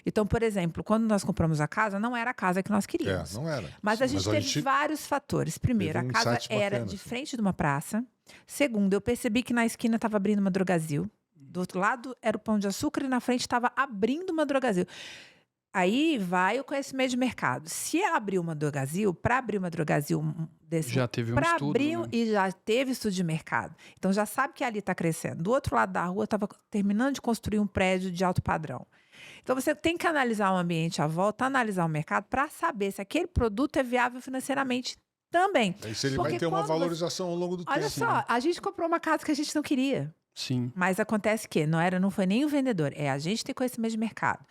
Então, por exemplo, quando nós compramos a casa, não era a casa que nós queríamos. Não era. Mas a gente teve vários fatores. Primeiro, a casa era de frente de uma praça. Segundo, eu percebi que na esquina estava abrindo uma Drogasil. Do outro lado era o Pão de Açúcar e na frente estava abrindo uma Drogasil. Aí vai o conhecimento de mercado. Se abrir uma Drogasil, para abrir uma Drogasil desse... Já teve um estudo, né? E já teve estudo de mercado. Então já sabe que ali está crescendo. Do outro lado da rua estava terminando de construir um prédio de alto padrão. Então você tem que analisar o ambiente à volta, analisar o mercado para saber se aquele produto é viável financeiramente também. Aí se ele vai ter uma valorização ao longo do tempo. Olha só, a gente comprou uma casa que a gente não queria. Sim. Mas acontece que não foi nem o vendedor, é a gente ter conhecimento de mercado.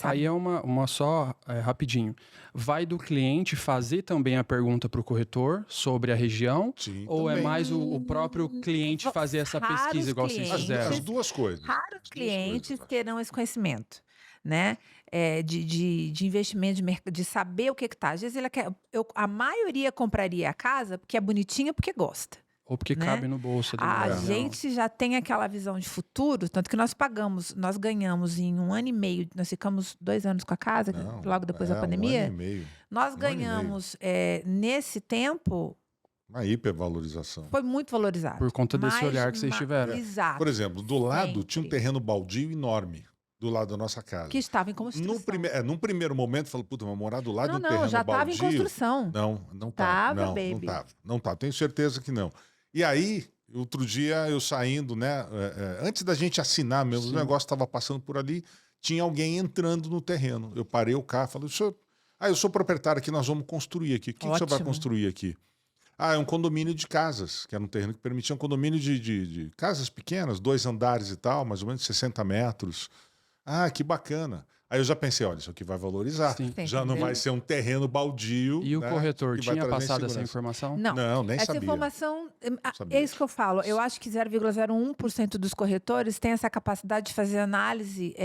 Aí é uma só, rapidinho. Vai do cliente fazer também a pergunta para o corretor sobre a região? Sim, ou também. É mais o próprio cliente fazer essa pesquisa igual vocês fizeram? As duas coisas. Raros clientes terão esse conhecimento, né? De investimento, de saber o que está. Às vezes a maioria compraria a casa porque é bonitinha, porque gosta. Ou porque cabe no bolso. A gente já tem aquela visão de futuro, tanto que nós ganhamos em 1 ano e meio, nós ficamos 2 anos com a casa, logo depois da pandemia. 1 ano e meio. Nós ganhamos, nesse tempo... Uma hipervalorização. Foi muito valorizado. Por conta desse olhar que vocês tiveram. Exato. Por exemplo, do lado tinha um terreno baldio enorme. Do lado da nossa casa. Que estava em construção. Num primeiro momento, falou, puta, vou morar do lado de um terreno baldio. Não, já estava em construção. Não estava. Não estava. Tenho certeza que não. E aí, outro dia, eu saindo, né? Antes da gente assinar mesmo, o negócio estava passando por ali, tinha alguém entrando no terreno. Eu parei o carro, falei, eu sou proprietário aqui, nós vamos construir aqui. O que o senhor vai construir aqui? É um condomínio de casas, que era um terreno que permitia um condomínio de casas pequenas, 2 andares e tal, mais ou menos 60 metros. Que bacana. Aí eu já pensei, olha, isso aqui vai valorizar. Sim. Já não vai ser um terreno baldio. E o corretor que vai tinha trazer passado essa informação? Não, nem essa sabia. informação, Sabia. é isso que eu falo. Eu acho que 0,01% dos corretores tem essa capacidade de fazer análise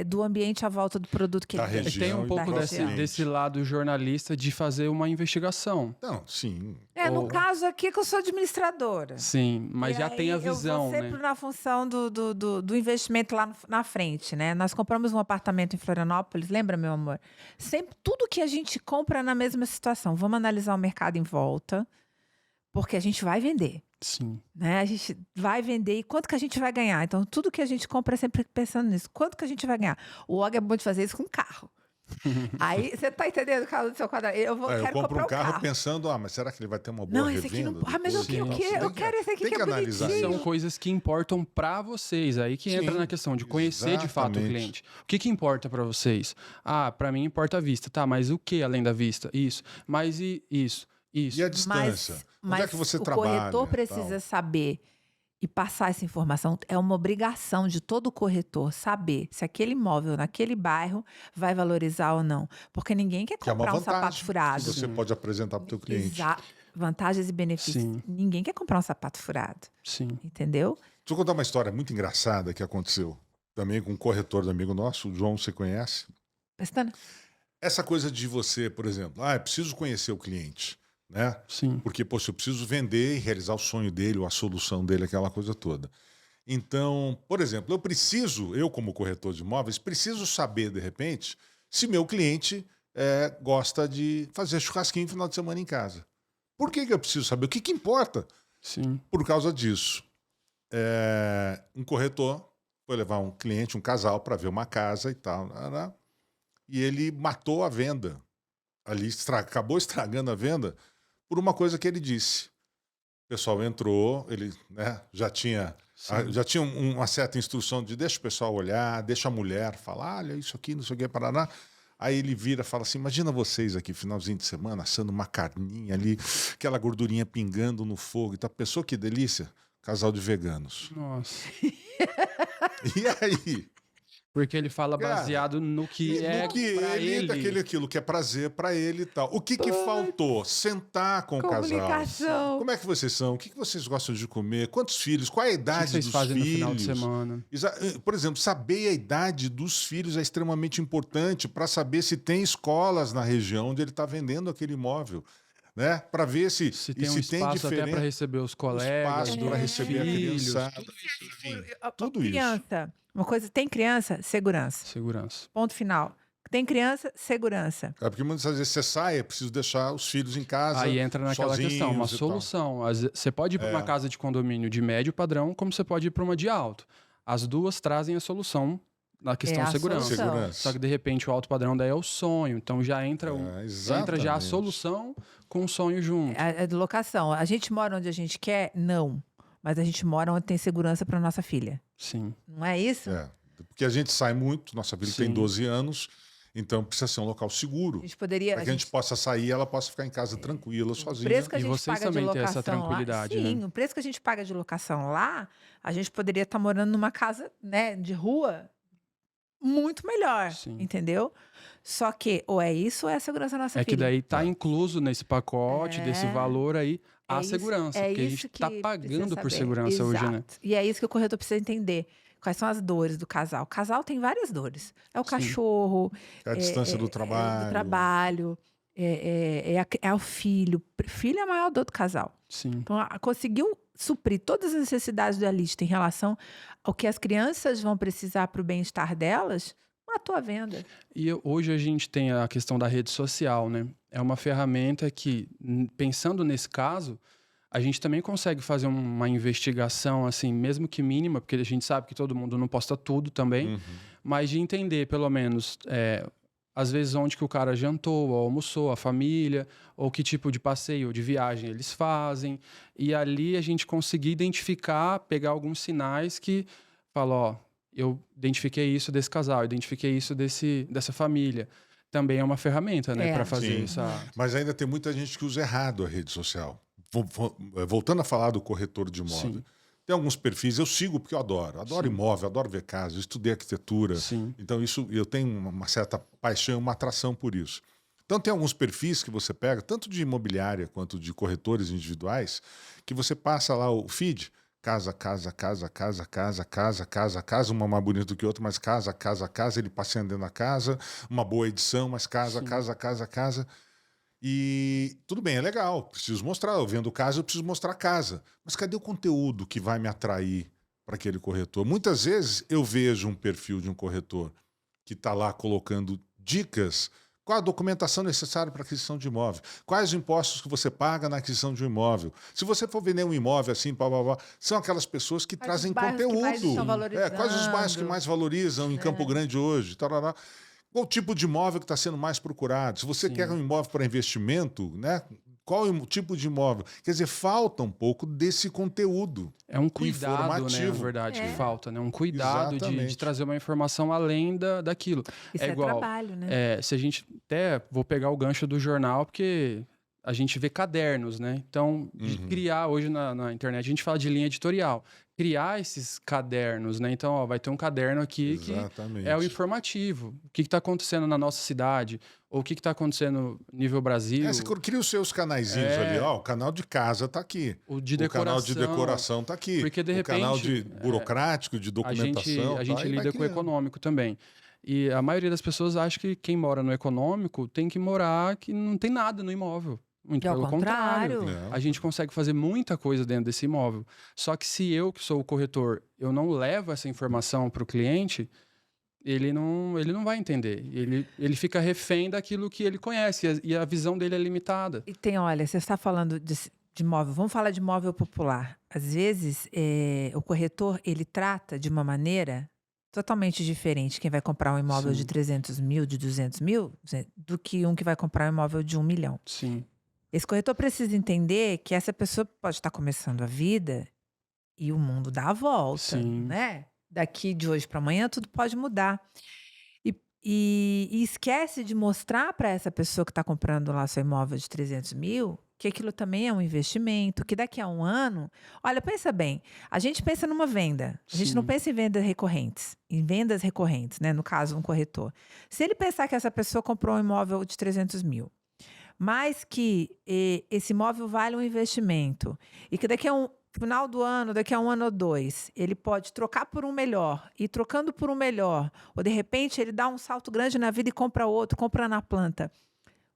do ambiente à volta do produto que Da ele região. Tem um pouco desse lado jornalista de fazer uma investigação. Não, sim. No caso aqui que eu sou administradora. Sim, mas já tem a visão, eu vou sempre né? na função do investimento lá na frente, né? Nós compramos um apartamento em Florianópolis, lembra, meu amor? Sempre, tudo que a gente compra é na mesma situação. Vamos analisar o mercado em volta, porque a gente vai vender. Sim. Né? A gente vai vender e quanto que a gente vai ganhar? Então, tudo que a gente compra é sempre pensando nisso. Quanto que a gente vai ganhar? O Og é bom de fazer isso com carro. Aí, você tá entendendo o caso do seu quadrado? Eu quero comprar um carro pensando, mas será que ele vai ter uma boa revenda? Esse aqui não... mas eu quero esse aqui tem que é analisar. bonitinho. São coisas que importam para vocês. Aí que entra na questão de conhecer de fato o cliente. O que importa para vocês? Para mim importa a vista. Tá, mas o que além da vista? Isso. Mas e isso? Isso. E a distância? Onde é que você trabalha? O corretor precisa saber e passar essa informação. É uma obrigação de todo corretor saber se aquele imóvel naquele bairro vai valorizar ou não. Porque ninguém quer comprar um sapato furado. Que você pode apresentar para o teu cliente. Vantagens e benefícios. Sim. Ninguém quer comprar um sapato furado. Sim. Entendeu? Deixa eu contar uma história muito engraçada que aconteceu também com um corretor do amigo nosso, o João, você conhece? Pestana? Essa coisa de você, por exemplo, eu preciso conhecer o cliente. Né? Sim. Porque, poxa, eu preciso vender e realizar o sonho dele, ou a solução dele, aquela coisa toda. Então, por exemplo, eu como corretor de imóveis, preciso saber, de repente, se meu cliente gosta de fazer churrasquinho no final de semana em casa. Por que eu preciso saber? O que importa? Sim. Por causa disso. Um corretor foi levar um cliente, um casal, para ver uma casa e tal. E ele matou a venda. Ali acabou estragando a venda por uma coisa que ele disse. O pessoal entrou, ele já tinha uma certa instrução de deixa o pessoal olhar, deixa a mulher falar, olha isso aqui, não sei o que, Paraná. Aí ele vira e fala assim, imagina vocês aqui, finalzinho de semana, assando uma carninha ali, aquela gordurinha pingando no fogo e tal. Pensou que delícia? Casal de veganos. Nossa. E aí? Porque ele fala baseado no que é pra ele. Aquilo que é prazer pra ele e tal. O que faltou? Sentar com o casal. Como é que vocês são? O que vocês gostam de comer? Quantos filhos? Qual é a idade dos filhos? O que vocês fazem no final de semana? Por exemplo, saber a idade dos filhos é extremamente importante para saber se tem escolas na região onde ele está vendendo aquele imóvel. Né? Para ver se tem um espaço até para receber os colegas, para receber a criançada. Tudo isso. Criança. Uma coisa, tem criança? Segurança. Segurança. Ponto final. Tem criança? Segurança. Porque muitas vezes você sai, é preciso deixar os filhos em casa. Aí entra naquela questão, uma solução. Você pode ir para uma casa de condomínio de médio padrão, como você pode ir para uma de alto. As duas trazem a solução na questão segurança. Só que de repente o alto padrão daí é o sonho. Então já entra já a solução com o sonho junto. A de locação. A gente mora onde a gente quer? Não. Mas a gente mora onde tem segurança para nossa filha. Sim. Não é isso? Porque a gente sai muito, nossa filha tem 12 anos, então precisa ser um local seguro. Para que a gente possa sair e ela possa ficar em casa tranquila, sozinha. O preço que a gente e vocês paga também de têm essa tranquilidade, lá, sim, né? O preço que a gente paga de locação lá, a gente poderia estar morando numa casa, né, de rua muito melhor, entendeu? Só que ou é isso ou é a segurança da nossa filha. Que daí tá incluso nesse pacote, desse valor aí, a segurança. Porque a gente tá pagando por segurança hoje, né? E é isso que o corretor precisa entender. Quais são as dores do casal? O casal tem várias dores. É o cachorro. É a distância do trabalho. É o filho. Filho é a maior dor do casal. Sim. Então, conseguiu suprir todas as necessidades da lista em relação ao que as crianças vão precisar para o bem-estar delas, matou a venda. E hoje a gente tem a questão da rede social, né? É uma ferramenta que, pensando nesse caso, a gente também consegue fazer uma investigação, assim, mesmo que mínima, porque a gente sabe que todo mundo não posta tudo também, mas de entender, pelo menos, às vezes onde que o cara jantou, ou almoçou, a família, ou que tipo de passeio ou de viagem eles fazem. E ali a gente conseguir identificar, pegar alguns sinais que falam, eu identifiquei isso desse casal, identifiquei isso dessa família. Também é uma ferramenta, né, para fazer isso. Mas ainda tem muita gente que usa errado a rede social. Voltando a falar do corretor de imóvel. Tem alguns perfis, eu sigo porque eu adoro. Adoro imóvel, adoro ver casa, estudei arquitetura. Sim. Então, eu tenho uma certa paixão, uma atração por isso. Então, tem alguns perfis que você pega, tanto de imobiliária quanto de corretores individuais, que você passa lá o feed, casa, casa, casa, casa, casa, casa, casa, casa, uma mais bonita do que outra, mas casa, casa, casa, ele passeando dentro da casa, uma boa edição, mas casa, casa, casa, casa. E tudo bem, é legal, preciso mostrar, eu vendo casa, eu preciso mostrar a casa. Mas cadê o conteúdo que vai me atrair para aquele corretor? Muitas vezes eu vejo um perfil de um corretor que está lá colocando dicas. Qual a documentação necessária para aquisição de imóvel? Quais os impostos que você paga na aquisição de um imóvel? Se você for vender um imóvel assim, são aquelas pessoas que trazem conteúdo. Quais os bairros que mais valorizam em Campo Grande hoje? Tarará. Qual o tipo de imóvel que está sendo mais procurado? Se você quer um imóvel para investimento, né? Qual o tipo de imóvel? Quer dizer, falta um pouco desse conteúdo. É um cuidado, né, na verdade, que falta, né? Um cuidado de trazer uma informação além daquilo. Isso é igual, trabalho, né? Se a gente até, vou pegar o gancho do jornal, porque a gente vê cadernos, né? Então, de criar hoje na internet, a gente fala de linha editorial. Criar esses cadernos, né? Então, ó, vai ter um caderno aqui que é o informativo. O que está acontecendo na nossa cidade, ou o que está acontecendo no nível Brasil. Você cria os seus canaizinhos ali, ó, o canal de casa está aqui. O de decoração. O canal de decoração está aqui. Porque, de repente, o canal de burocrático, de documentação. A gente lida com o econômico também. E a maioria das pessoas acha que quem mora no econômico tem que morar que não tem nada no imóvel. Muito pelo contrário. A gente consegue fazer muita coisa dentro desse imóvel. Só que se eu, que sou o corretor, eu não levo essa informação para o cliente, ele não vai entender. Ele fica refém daquilo que ele conhece e a visão dele é limitada. E olha, você está falando de imóvel. Vamos falar de imóvel popular. Às vezes, o corretor, ele trata de uma maneira totalmente diferente quem vai comprar um imóvel de 300 mil, de 200 mil, do que um que vai comprar um imóvel de 1 milhão. Sim. Esse corretor precisa entender que essa pessoa pode estar começando a vida e o mundo dá a volta, né? Daqui de hoje para amanhã tudo pode mudar. E esquece de mostrar para essa pessoa que está comprando lá seu imóvel de 300 mil que aquilo também é um investimento, que daqui a um ano... Olha, pensa bem, a gente pensa numa venda, a gente não pensa em vendas recorrentes, né? No caso, um corretor. Se ele pensar que essa pessoa comprou um imóvel de 300 mil, mas que esse imóvel vale um investimento e que daqui a final do ano, daqui a 1 ano ou 2, ele pode trocar por um melhor e trocando por um melhor, ou de repente ele dá um salto grande na vida e compra outro, compra na planta.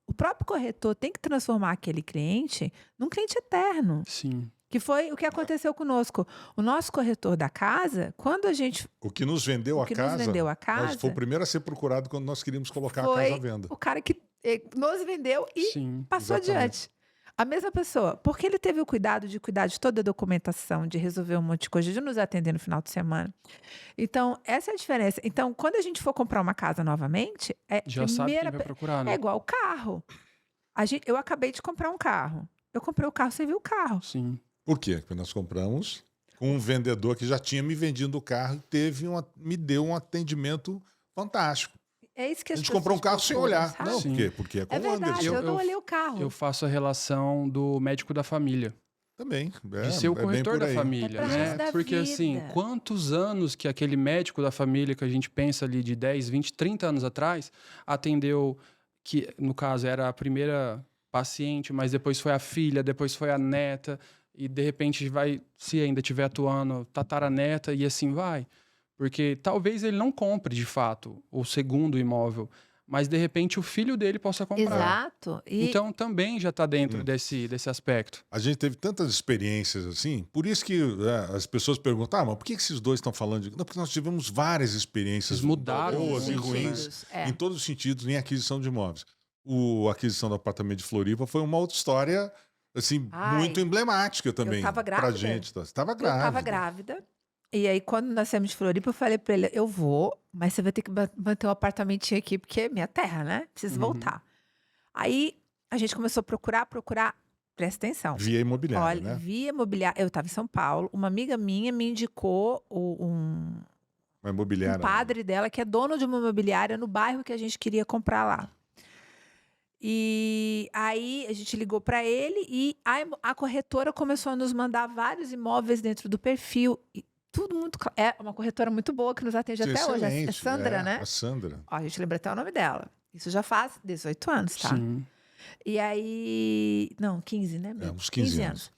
O próprio corretor tem que transformar aquele cliente num cliente eterno. Sim. Que foi o que aconteceu conosco. O nosso corretor da casa, quando a gente... O que nos vendeu a casa, foi o primeiro a ser procurado quando nós queríamos colocar a casa à venda. O cara que nos vendeu e passou adiante. A mesma pessoa. Porque ele teve o cuidado de cuidar de toda a documentação, de resolver um monte de coisa, de nos atender no final de semana. Então, essa é a diferença. Então, quando a gente for comprar uma casa novamente... Já sabe quem vai procurar, né? É igual o carro. Eu acabei de comprar um carro. Eu comprei o carro, você viu o carro. Sim. Por quê? Porque nós compramos com um vendedor que já tinha me vendido o carro e me deu um atendimento fantástico. É isso que a gente comprou um carro sem olhar. Sabe? Não, por quê? Porque é com o Anderson. Eu não olhei o carro. Eu faço a relação do médico da família. Também. De ser o corretor da família, né? Porque assim, quantos anos que aquele médico da família que a gente pensa ali de 10, 20, 30 anos atrás atendeu, que no caso era a primeira paciente, mas depois foi a filha, depois foi a neta, e de repente vai, se ainda estiver atuando, tataraneta, e assim vai. Porque talvez ele não compre, de fato, o segundo imóvel, mas de repente o filho dele possa comprar. Exato. Então também já está dentro desse aspecto. A gente teve tantas experiências assim, por isso que as pessoas perguntam, mas por que esses dois estão falando de... Não, porque nós tivemos várias experiências boas e ruins, em todos os sentidos, em aquisição de imóveis. A aquisição do apartamento de Floripa foi uma outra história assim, muito emblemática também pra gente. Você estava grávida. Eu estava grávida. E aí, quando nós saímos de Floripa, eu falei pra ele, eu vou, mas você vai ter que manter um apartamentinho aqui, porque é minha terra, né? Preciso voltar. Aí, a gente começou a procurar, presta atenção. Via imobiliária, né? Via imobiliária. Eu estava em São Paulo, uma amiga minha me indicou um padre dela, que é dono de uma imobiliária no bairro que a gente queria comprar lá. E aí a gente ligou para ele e a corretora começou a nos mandar vários imóveis dentro do perfil. E tudo muito... É uma corretora muito boa que nos atende até hoje. É Sandra, né? A Sandra. Ó, a gente lembra até o nome dela. Isso já faz 18 anos, tá? Sim. E aí... Não, 15, né? Uns 15 anos.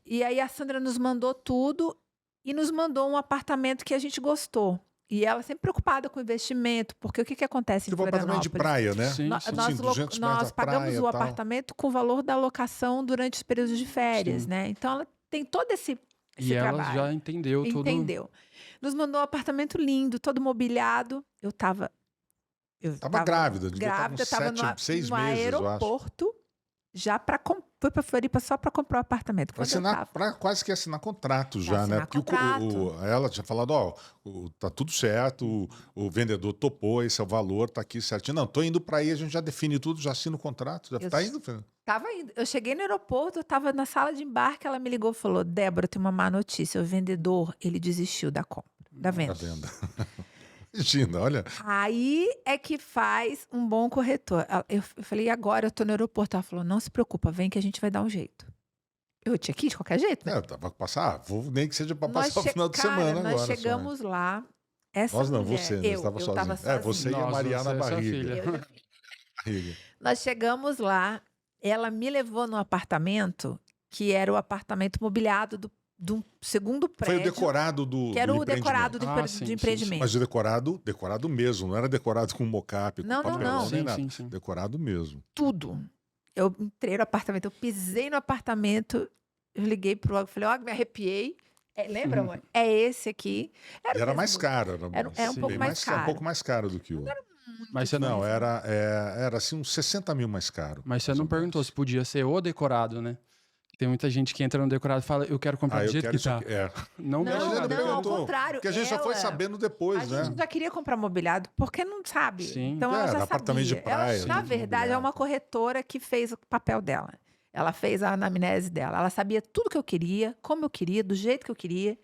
E aí a Sandra nos mandou tudo e nos mandou um apartamento que a gente gostou. E ela sempre preocupada com investimento, porque o que acontece em Florianópolis? Apartamento de praia, né? Sim, nós pagamos o apartamento com o valor da locação durante os períodos de férias, né? Então ela tem todo esse trabalho. Ela já entendeu tudo. Entendeu. Nos mandou um apartamento lindo, todo mobiliado. Eu tava grávida, estava no 6 meses, aeroporto, já fui para Floripa só para comprar o apartamento. Quase que assinar contrato já, né? Porque ela tinha falado, tá tudo certo, o vendedor topou, esse é o valor, tá aqui certinho. Não, tô indo para aí, a gente já define tudo, já assina o contrato, já tá indo, Fernanda? Tava indo. Eu cheguei no aeroporto, eu tava na sala de embarque, ela me ligou e falou: Débora, tem uma má notícia, o vendedor, ele desistiu da compra, da venda. Imagina, olha. Aí é que faz um bom corretor. Eu falei, e agora eu tô no aeroporto. Ela falou, não se preocupa, vem que a gente vai dar um jeito. Eu tinha que ir de qualquer jeito, né? Tava pra passar, nem que seja pra passar o final de semana agora. Nós chegamos lá. Nós não, você, nós estava sozinho. Você e a Maria na barriga. Nós chegamos lá, ela me levou no apartamento, que era o apartamento mobiliado do segundo prédio. Foi o decorado do que era o decorado do empreendimento. Mas o decorado mesmo, não era decorado com mocap, com papelão, nem nada. Sim. Decorado mesmo. Tudo. Eu entrei no apartamento, eu pisei no apartamento, eu liguei pro Og, falei, Og, me arrepiei. Lembra, amor? É esse aqui. Era mais caro. Era um pouco mais caro. Um pouco mais caro do que o outro. Mas você não, era assim uns 60 mil mais caro. Mas você não perguntou se podia ser o decorado, né? Tem muita gente que entra no decorado e fala, eu quero comprar do jeito que tá. Não, ao contrário. Porque a gente já foi sabendo depois, né? A gente já queria comprar mobiliado, porque não sabe. Sim. Então ela já sabia. Apartamento de praia. Na verdade, é uma corretora que fez o papel dela. Ela fez a anamnese dela. Ela sabia tudo que eu queria, como eu queria, do jeito que eu queria.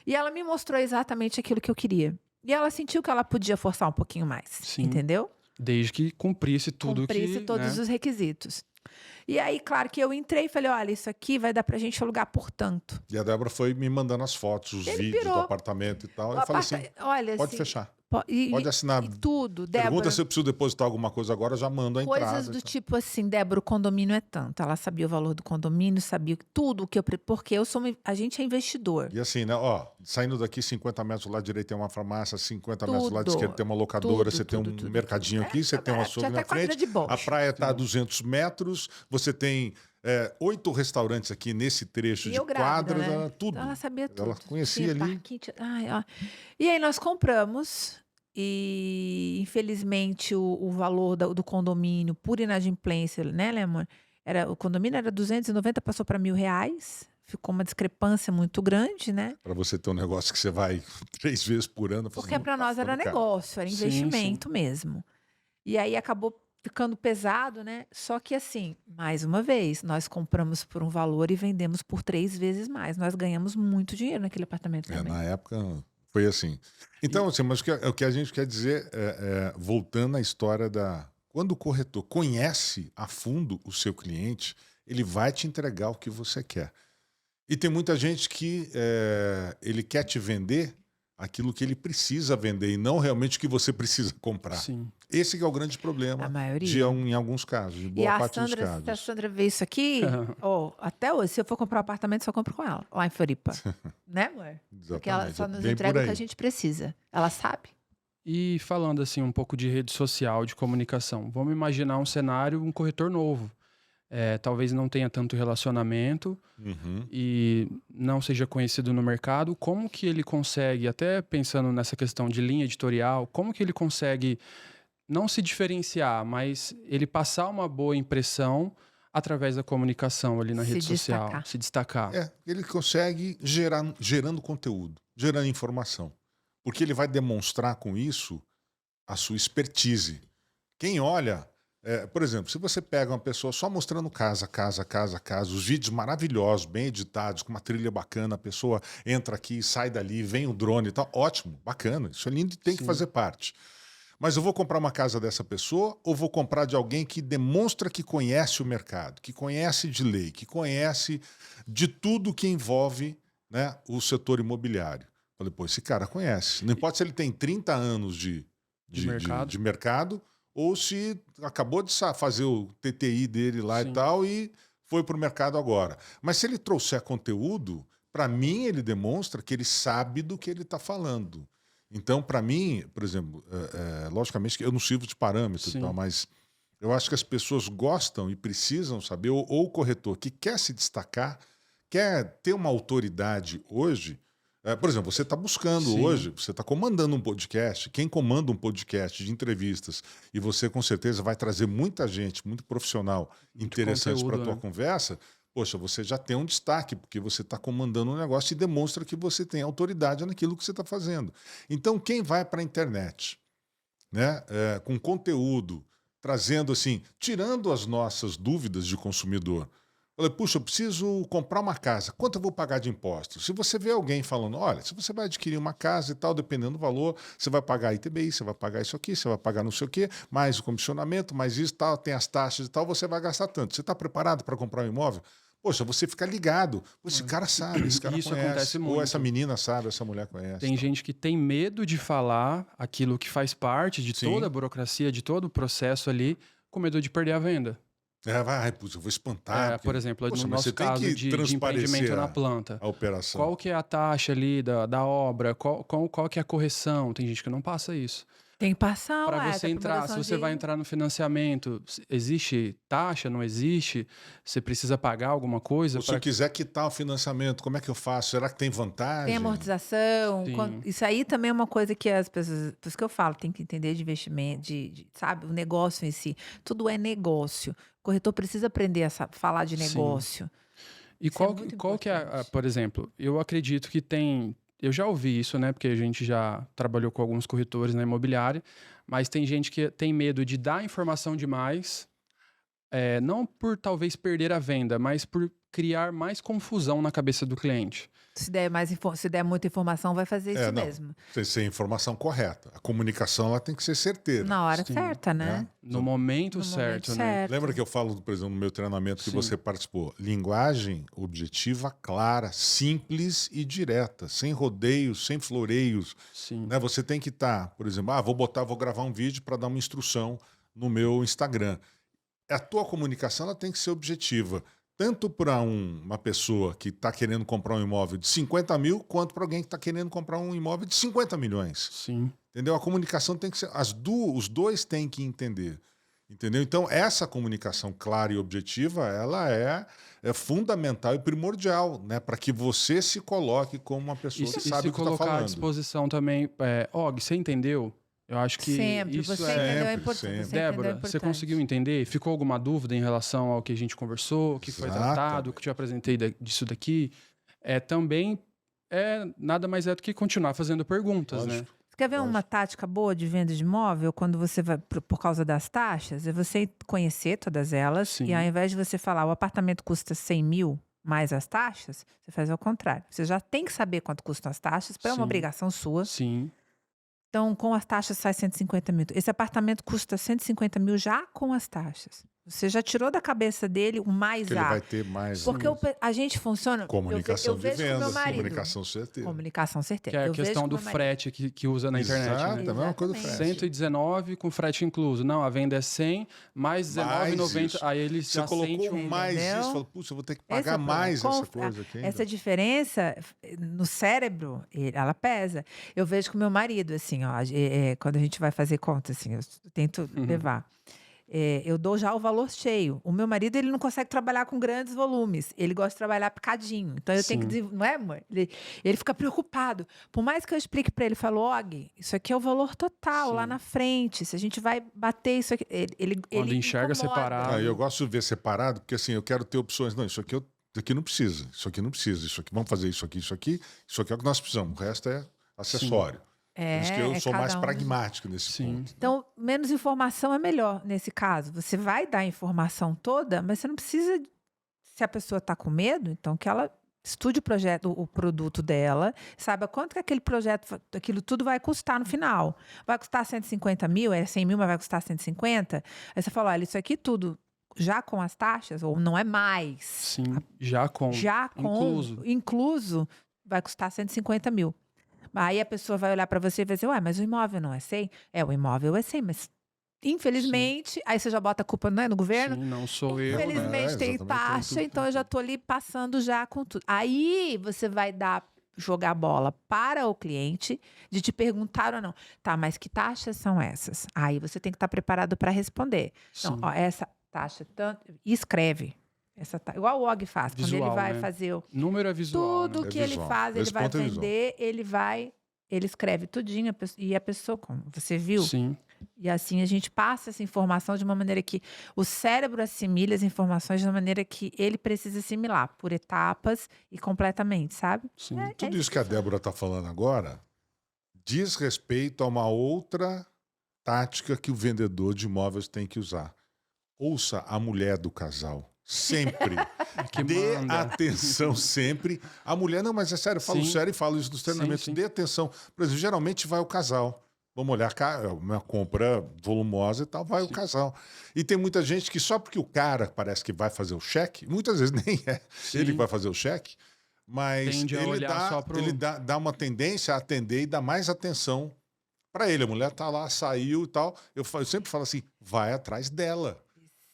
E ela me mostrou exatamente aquilo que eu queria. E ela sentiu que ela podia forçar um pouquinho mais. Sim. Entendeu? Desde que cumprisse tudo Cumprisse todos os requisitos. E aí, claro que eu entrei e falei, olha, isso aqui vai dar pra gente alugar por tanto. E a Débora foi me mandando as fotos, os vídeos do apartamento e tal. Eu falei assim, olha, pode fechar. Pode assinar. Tudo, Débora. Pergunta se eu preciso depositar alguma coisa agora, já mando a entrada. Coisas do tipo assim, Débora, o condomínio é tanto. Ela sabia o valor do condomínio, sabia tudo o que eu... Porque a gente é investidor. E assim, né, saindo daqui 50 metros lá direito tem uma farmácia, 50 metros lá de esquerda tem uma locadora, você tem um mercadinho aqui, você tem um açougue na frente. A praia está a 200 metros, você tem 8 restaurantes aqui nesse trecho de quadra, né? Tudo. Ela sabia tudo. Ela conhecia ali. E aí nós compramos e infelizmente o valor do condomínio por inadimplência, né, Lemon? O condomínio era 290, passou para R$1.000. Ficou uma discrepância muito grande, né? Para você ter um negócio que você vai 3 vezes por ano. Porque para nós era negócio, era investimento mesmo. E aí acabou ficando pesado, né? Só que assim, mais uma vez, nós compramos por um valor e vendemos por 3 vezes mais. Nós ganhamos muito dinheiro naquele apartamento também. Na época foi assim. Então, assim, mas o que a gente quer dizer, voltando à história quando o corretor conhece a fundo o seu cliente, ele vai te entregar o que você quer. E tem muita gente que ele quer te vender aquilo que ele precisa vender e não realmente o que você precisa comprar. Sim. Esse que é o grande problema. A maioria. Em alguns casos, de boa parte dos casos. Se a Sandra vê isso aqui, até hoje, se eu for comprar um apartamento, só compro com ela, lá em Floripa. Né, amor? Exatamente. Porque ela só nos entrega o que a gente precisa. Ela sabe. E falando assim um pouco de rede social, de comunicação, vamos imaginar um cenário, um corretor novo. Talvez não tenha tanto relacionamento e não seja conhecido no mercado. Como que ele consegue, até pensando nessa questão de linha editorial, como que ele consegue não se diferenciar, mas ele passar uma boa impressão através da comunicação ali na rede social, se destacar? Ele consegue gerando conteúdo, gerando informação. Porque ele vai demonstrar com isso a sua expertise. Quem olha... por exemplo, se você pega uma pessoa só mostrando casa, os vídeos maravilhosos, bem editados, com uma trilha bacana, a pessoa entra aqui, sai dali, vem o drone e tal, ótimo, bacana, isso é lindo e tem que fazer parte. Mas eu vou comprar uma casa dessa pessoa ou vou comprar de alguém que demonstra que conhece o mercado, que conhece de lei, que conhece de tudo que envolve, né, o setor imobiliário? Falei, pô, esse cara conhece. Não importa se ele tem 30 anos de mercado ou se acabou de fazer o TTI dele lá e tal e foi para o mercado agora. Mas se ele trouxer conteúdo, para mim ele demonstra que ele sabe do que ele está falando. Então, para mim, por exemplo, logicamente que eu não sirvo de parâmetro e tal, mas eu acho que as pessoas gostam e precisam saber, ou o corretor que quer se destacar, quer ter uma autoridade hoje. Por exemplo, você está buscando hoje, você está comandando um podcast. Quem comanda um podcast de entrevistas e você com certeza vai trazer muita gente, muito profissional, interessante para a tua conversa, poxa, você já tem um destaque, porque você está comandando um negócio e demonstra que você tem autoridade naquilo que você está fazendo. Então, quem vai para a internet, né, com conteúdo, trazendo assim, tirando as nossas dúvidas de consumidor, falei, puxa, eu preciso comprar uma casa. Quanto eu vou pagar de impostos? Se você vê alguém falando, olha, se você vai adquirir uma casa e tal, dependendo do valor, você vai pagar ITBI, você vai pagar isso aqui, você vai pagar não sei o quê, mais o comissionamento, mais isso, tal, tem as taxas e tal, você vai gastar tanto. Você está preparado para comprar um imóvel? Poxa, você fica ligado. Esse cara sabe, esse cara isso conhece. Acontece muito. Ou essa menina sabe, essa mulher conhece. Tem gente que tem medo de falar aquilo que faz parte de toda a burocracia, de todo o processo ali, com medo de perder a venda. Eu vou espantar. Porque, por exemplo, no nosso caso de empreendimento na planta. A operação. Qual que é a taxa ali da obra? Qual que é a correção? Tem gente que não passa isso. Tem que passar, para você entrar, se você vai entrar no financiamento, existe taxa, não existe? Você precisa pagar alguma coisa? Se eu quiser quitar o financiamento, como é que eu faço? Será que tem vantagem? Tem amortização. Isso aí também é uma coisa que as pessoas... Por isso que eu falo, tem que entender de investimento, sabe? O negócio em si. Tudo é negócio. O corretor precisa aprender a falar de negócio. E qual que é, por exemplo, eu acredito que tem... Eu já ouvi isso, né? Porque a gente já trabalhou com alguns corretores na imobiliária, mas tem gente que tem medo de dar informação demais, não por talvez perder a venda, mas por criar mais confusão na cabeça do cliente. Se der muita informação, vai fazer isso mesmo. Tem que ser informação correta. A comunicação ela tem que ser certeira. Na hora certa, né? No momento certo, né? Lembra que eu falo, por exemplo, no meu treinamento que você participou? Linguagem objetiva, clara, simples e direta, sem rodeios, sem floreios. Né? Você tem que estar, por exemplo, vou gravar um vídeo para dar uma instrução no meu Instagram. A tua comunicação ela tem que ser objetiva. Tanto para uma pessoa que está querendo comprar um imóvel de 50 mil, quanto para alguém que está querendo comprar um imóvel de 50 milhões. Sim. Entendeu? A comunicação tem que ser... Os dois têm que entender. Entendeu? Então, essa comunicação clara e objetiva, ela é fundamental e primordial, né? Para que você se coloque como uma pessoa que sabe o que está falando. E se colocar à disposição também... Og, você entendeu? Eu acho que sempre, isso você entendeu a importância. Débora, você conseguiu entender? Ficou alguma dúvida em relação ao que a gente conversou, o que foi tratado, o que eu te apresentei disso daqui? Também nada mais do que continuar fazendo perguntas, né? Você quer ver uma tática boa de venda de imóvel quando você vai, por causa das taxas? É você conhecer todas elas e ao invés de você falar o apartamento custa 100 mil mais as taxas, você faz ao contrário. Você já tem que saber quanto custam as taxas, é uma obrigação sua. Sim. Então, com as taxas sai 150 mil. Esse apartamento custa 150 mil já com as taxas. Você já tirou da cabeça dele o mais ele vai ter mais. Porque a gente funciona... Comunicação de vendas, comunicação certeira. Comunicação certeira. Que é a questão do frete que usa na internet. Exato, né? É a mesma coisa do frete. 119 com frete incluso. Não, a venda é 100, mais R$19,90. Aí eles já colocou mais isso, falou, puxa, eu vou ter que pagar mais essa coisa aqui. Essa diferença no cérebro, ela pesa. Eu vejo com o meu marido, assim, ó, quando a gente vai fazer conta, assim, eu tento levar. Eu dou já o valor cheio. O meu marido, ele não consegue trabalhar com grandes volumes. Ele gosta de trabalhar picadinho. Então, eu tenho que dizer, não é, amor? Ele fica preocupado. Por mais que eu explique para ele, falo, isso aqui é o valor total lá na frente. Se a gente vai bater isso aqui... Quando enxerga separado. Eu gosto de ver separado, porque assim, eu quero ter opções. Não, isso aqui não precisa. Isso aqui não precisa. Isso aqui, vamos fazer isso aqui. Isso aqui é o que nós precisamos. O resto é acessório. Por isso que eu sou mais pragmático nesse ponto. Então, menos informação é melhor nesse caso. Você vai dar a informação toda, mas você não precisa... Se a pessoa está com medo, então que ela Estude o produto dela, saiba quanto que aquele projeto, aquilo tudo vai custar no final. Vai custar 150 mil, 100 mil, mas vai custar 150? Aí você fala, olha, isso aqui tudo já com as taxas, ou não é mais? Sim, já com. Incluso, vai custar 150 mil. Aí a pessoa vai olhar para você e vai dizer, ué, mas o imóvel não é 100? O imóvel é 100, mas infelizmente, sim. Aí você já bota a culpa, não é, no governo? Sim, não sou eu. Infelizmente tem taxa, então eu já tô ali passando já com tudo. Aí você vai jogar a bola para o cliente de te perguntar ou não. Tá, mas que taxas são essas? Aí você tem que estar preparado para responder. Sim. Então, ó, essa taxa tanto, e escreve. Igual o Og faz, visual, quando ele vai fazer o número é visual, tudo que ele faz, ele vai vender, ele escreve tudinho e a pessoa, como você viu? Sim. E assim a gente passa essa informação de uma maneira que o cérebro assimile as informações de uma maneira que ele precisa assimilar, por etapas e completamente, sabe? Sim. Tudo isso que a Débora está falando agora diz respeito a uma outra tática que o vendedor de imóveis tem que usar. Ouça a mulher do casal. Sempre. Dê atenção sempre. A mulher, não, mas é sério, eu falo sério e falo isso nos treinamentos. Sim. Dê atenção. Por exemplo, geralmente vai o casal. Vamos olhar, uma compra volumosa e tal, vai o casal. E tem muita gente que só porque o cara parece que vai fazer o cheque, muitas vezes nem é ele que vai fazer o cheque, mas ele dá uma tendência a atender e dar mais atenção para ele. A mulher tá lá, saiu e tal. Eu sempre falo assim, vai atrás dela.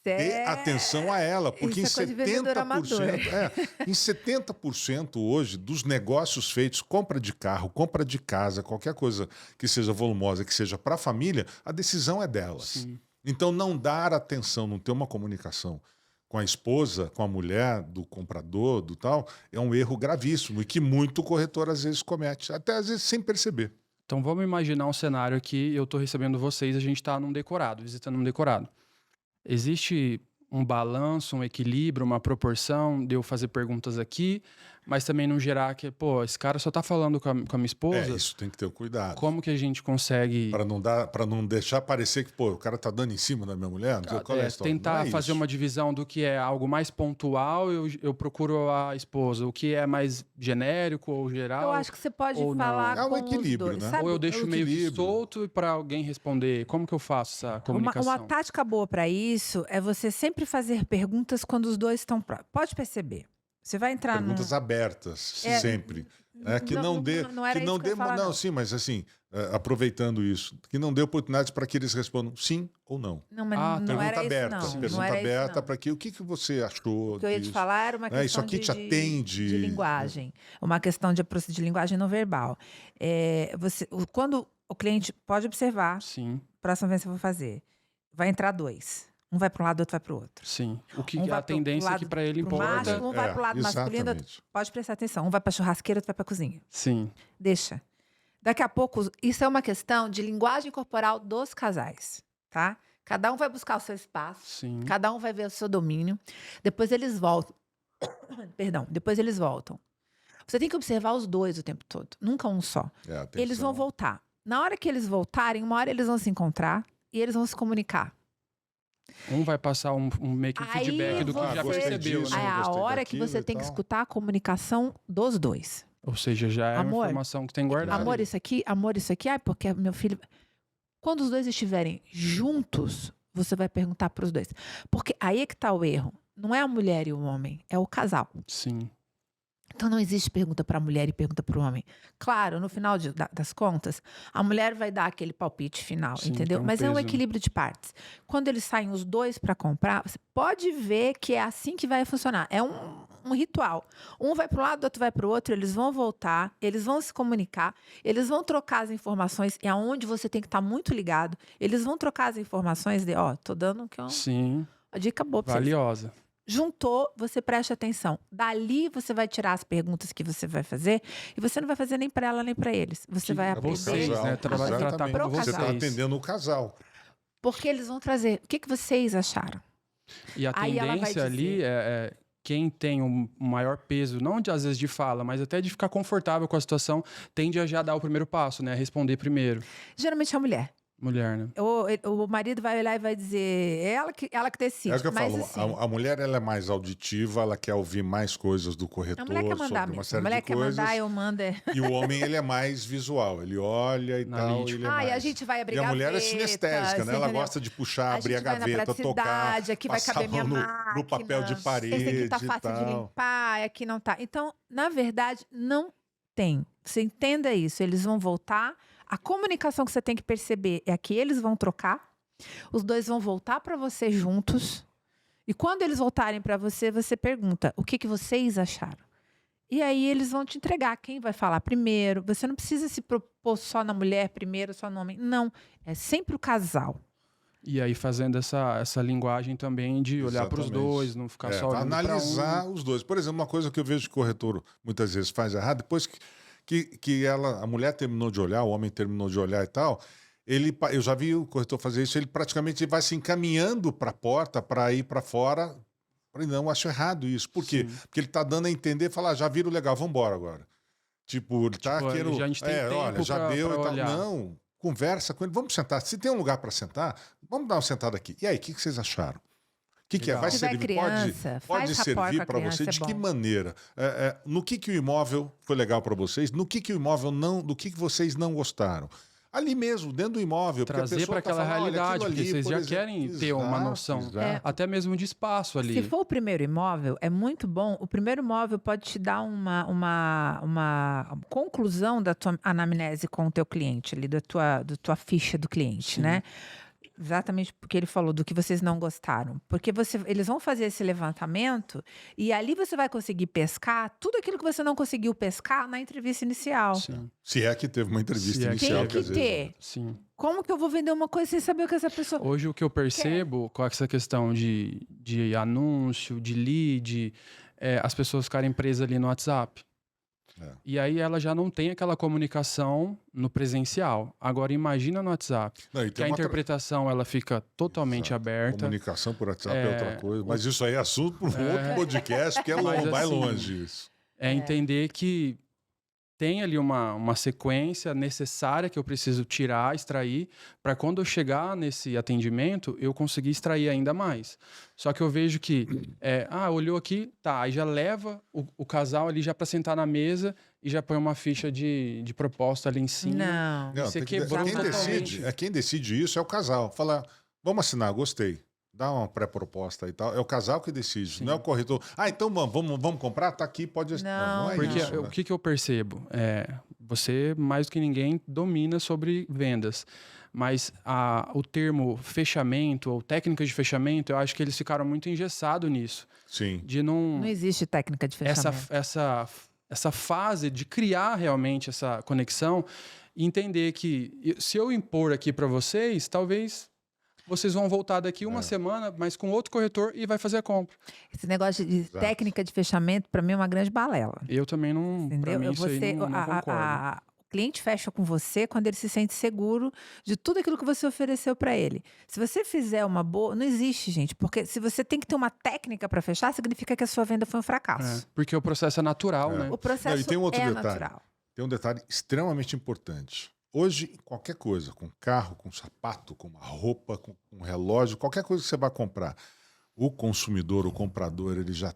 Dê atenção a ela, porque em 70% hoje dos negócios feitos, compra de carro, compra de casa, qualquer coisa que seja volumosa, que seja para a família, a decisão é delas. Sim. Então não dar atenção, não ter uma comunicação com a esposa, com a mulher do comprador, do tal, é um erro gravíssimo e que muito corretor às vezes comete, até às vezes sem perceber. Então vamos imaginar um cenário aqui, eu estou recebendo vocês, a gente está num decorado, visitando um decorado. Existe um balanço, um equilíbrio, uma proporção de eu fazer perguntas aqui, mas também não gerar que, pô, esse cara só tá falando com a minha esposa. Isso tem que ter cuidado. Como que a gente consegue... Para não deixar parecer que, pô, o cara tá dando em cima da minha mulher? Qual é a história? Tentar fazer uma divisão do que é algo mais pontual, eu procuro a esposa. O que é mais genérico ou geral. Eu acho que você pode falar com um equilíbrio, né? Ou eu deixo meio solto para alguém responder. Como que eu faço essa comunicação? Uma tática boa para isso é você sempre fazer perguntas quando os dois estão... Pode perceber. Você vai entrar perguntas abertas, sempre. Que não dê... Sim, mas assim, aproveitando isso, que não dê oportunidades para que eles respondam sim ou não. Não, mas não era aberta, isso, não. Pergunta aberta para que o que você achou? O que eu ia te falar era uma questão isso aqui te atende. De linguagem. Uma questão de linguagem não verbal. Quando o cliente pode observar, próxima vez que eu vou fazer, vai entrar 2. Um vai para um lado, outro vai para o outro. Sim. O que a tendência que para ele importa. Um vai para o lado masculino, pode prestar atenção. Um vai para a churrasqueira, outro vai para a cozinha. Sim. Deixa. Daqui a pouco, isso é uma questão de linguagem corporal dos casais, tá? Cada um vai buscar o seu espaço. Sim. Cada um vai ver o seu domínio. Depois eles voltam. Perdão. Depois eles voltam. Você tem que observar os dois o tempo todo. Nunca um só. Eles vão voltar. Na hora que eles voltarem, uma hora eles vão se encontrar e eles vão se comunicar. Um vai passar meio que feedback do que já percebeu. Né? A hora que você tem que escutar a comunicação dos dois. Ou seja, já é uma informação que tem guardado. Amor, isso aqui, porque meu filho... Quando os dois estiverem juntos, você vai perguntar para os dois. Porque aí é que está o erro. Não é a mulher e o homem, é o casal. Sim. Então não existe pergunta para a mulher e pergunta para o homem. Claro, no final das contas, a mulher vai dar aquele palpite final, entendeu? Mas é um equilíbrio de partes. Quando eles saem os dois para comprar, você pode ver que é assim que vai funcionar. É um ritual. Um vai para um lado, o outro vai para o outro, eles vão voltar, eles vão se comunicar, eles vão trocar as informações, e aonde você tem que estar muito ligado, eles vão trocar as informações de, tô dando que a dica boa para vocês. Valiosa. Juntou, você preste atenção. Dali você vai tirar as perguntas que você vai fazer e você não vai fazer nem para ela nem para eles. Você vai aprender. Vocês, né? Tratar com você está atendendo o casal. Porque eles vão trazer. O que vocês acharam? E a tendência ali é quem tem um maior peso, não às vezes de fala, mas até de ficar confortável com a situação, tende a já dar o primeiro passo, né? Responder primeiro. Geralmente é a mulher. Mulher, né? O marido vai olhar e vai dizer, ela que decide. É o que eu mas, falo, assim, a mulher ela é mais auditiva, ela quer ouvir mais coisas do corretor, a mulher quer mandar sobre uma mesmo. série A mulher de quer coisas. mandar, eu mando. E o homem, ele é mais visual, ele olha e tal, Analítico. ele é mais... E a gente vai abrir E a mulher é gavetas, sinestésica, né? Ela entendeu? gosta de puxar, abrir a gente vai na gaveta, tocar, praticidade, aqui vai passar caber a minha mão máquina. no papel de Esse parede aqui tá e fácil de tal. limpar, aqui não tá. Então, na verdade, não tem. Você entenda isso. Eles vão voltar. A comunicação que você tem que perceber é que eles vão trocar. Os dois vão voltar para você juntos. E quando eles voltarem para você, você pergunta: o que vocês acharam? E aí eles vão te entregar. Quem vai falar primeiro? Você não precisa se propor só na mulher primeiro, só no homem. Não. É sempre o casal. E aí fazendo essa linguagem também de olhar para os dois, não ficar só olhando para um. Analisar os dois. Por exemplo, uma coisa que eu vejo que o corretor muitas vezes faz errado, depois que a mulher terminou de olhar, o homem terminou de olhar e tal, eu já vi o corretor fazer isso, ele praticamente vai se encaminhando para a porta para ir para fora. Falei, não, eu acho errado isso. Por quê? Sim. Porque ele está dando a entender, falar, já viram legal, vamos embora agora. Tipo, ele tá querendo... A gente tem tempo olha, já deu pra e tal. olhar. Não, conversa com ele, vamos sentar. Se tem um lugar para sentar, vamos dar uma sentada aqui. E aí, o que vocês acharam? O que é? Vai Se tiver servir? criança, Pode faz rapport servir com a para criança, você? é De que bom. maneira? No que o imóvel foi legal para vocês? No que o imóvel não... Do que vocês não gostaram? Ali mesmo, dentro do imóvel. Trazer para aquela realidade, porque vocês já querem ter uma noção. Até mesmo de espaço ali. Se for o primeiro imóvel, é muito bom. O primeiro imóvel pode te dar uma conclusão da tua anamnese com o teu cliente, ali, da tua ficha do cliente, né? Exatamente porque ele falou do que vocês não gostaram. Porque eles vão fazer esse levantamento e ali você vai conseguir pescar tudo aquilo que você não conseguiu pescar na entrevista inicial. Sim. Se é que teve uma entrevista inicial. Tem que ter. Sim. Como que eu vou vender uma coisa sem saber o que essa pessoa... Hoje o que eu percebo com essa questão de anúncio, de lead, as pessoas ficarem presas ali no WhatsApp. E aí ela já não tem aquela comunicação no presencial. Agora imagina no WhatsApp, que a interpretação ela fica totalmente aberta. Comunicação por WhatsApp é outra coisa. Mas isso aí é assunto para um outro podcast, que vai longe isso. É entender que tem ali uma sequência necessária que eu preciso tirar, extrair, para quando eu chegar nesse atendimento, eu conseguir extrair ainda mais. Só que eu vejo que, olhou aqui, tá, aí já leva o casal ali já para sentar na mesa e já põe uma ficha de proposta ali em cima. Não, você quebrou quem decide isso é o casal. Fala, vamos assinar, gostei. Dá uma pré-proposta e tal. É o casal que decide, não é o corretor. Então vamos comprar? Tá aqui, pode... Não é porque isso, o que eu percebo? Você, mais do que ninguém, domina sobre vendas. Mas o termo fechamento ou técnica de fechamento, eu acho que eles ficaram muito engessados nisso. Sim. Não existe técnica de fechamento. Essa fase de criar realmente essa conexão e entender que se eu impor aqui para vocês, talvez... Vocês vão voltar daqui uma semana, mas com outro corretor e vai fazer a compra. Esse negócio de técnica de fechamento, para mim, é uma grande balela. Eu também não... Entendeu? Mim, isso aí não concordo. O cliente fecha com você quando ele se sente seguro de tudo aquilo que você ofereceu para ele. Se você fizer uma boa... Não existe, gente. Porque se você tem que ter uma técnica para fechar, significa que a sua venda foi um fracasso. Porque o processo é natural, né? O processo e tem um outro detalhe. natural. Tem um detalhe extremamente importante. Hoje, qualquer coisa, com carro, com sapato, com uma roupa, com um relógio, qualquer coisa que você vai comprar, o consumidor, o comprador, ele já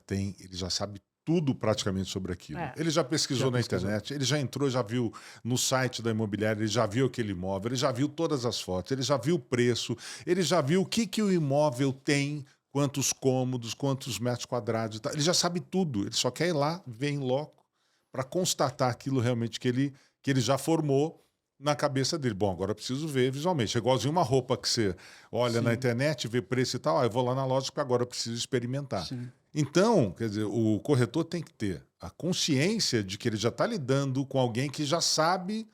sabe tudo praticamente sobre aquilo. Ele já pesquisou na internet, ele já entrou, já viu no site da imobiliária, ele já viu aquele imóvel, ele já viu todas as fotos, ele já viu o preço, ele já viu o que o imóvel tem, quantos cômodos, quantos metros quadrados, ele já sabe tudo, ele só quer ir lá, ver em loco, para constatar aquilo realmente que ele já formou na cabeça dele. Bom, agora eu preciso ver visualmente. É igualzinho uma roupa que você olha na internet, vê preço e tal, eu vou lá na loja porque agora eu preciso experimentar. Sim. Então, quer dizer, o corretor tem que ter a consciência de que ele já está lidando com alguém que já sabe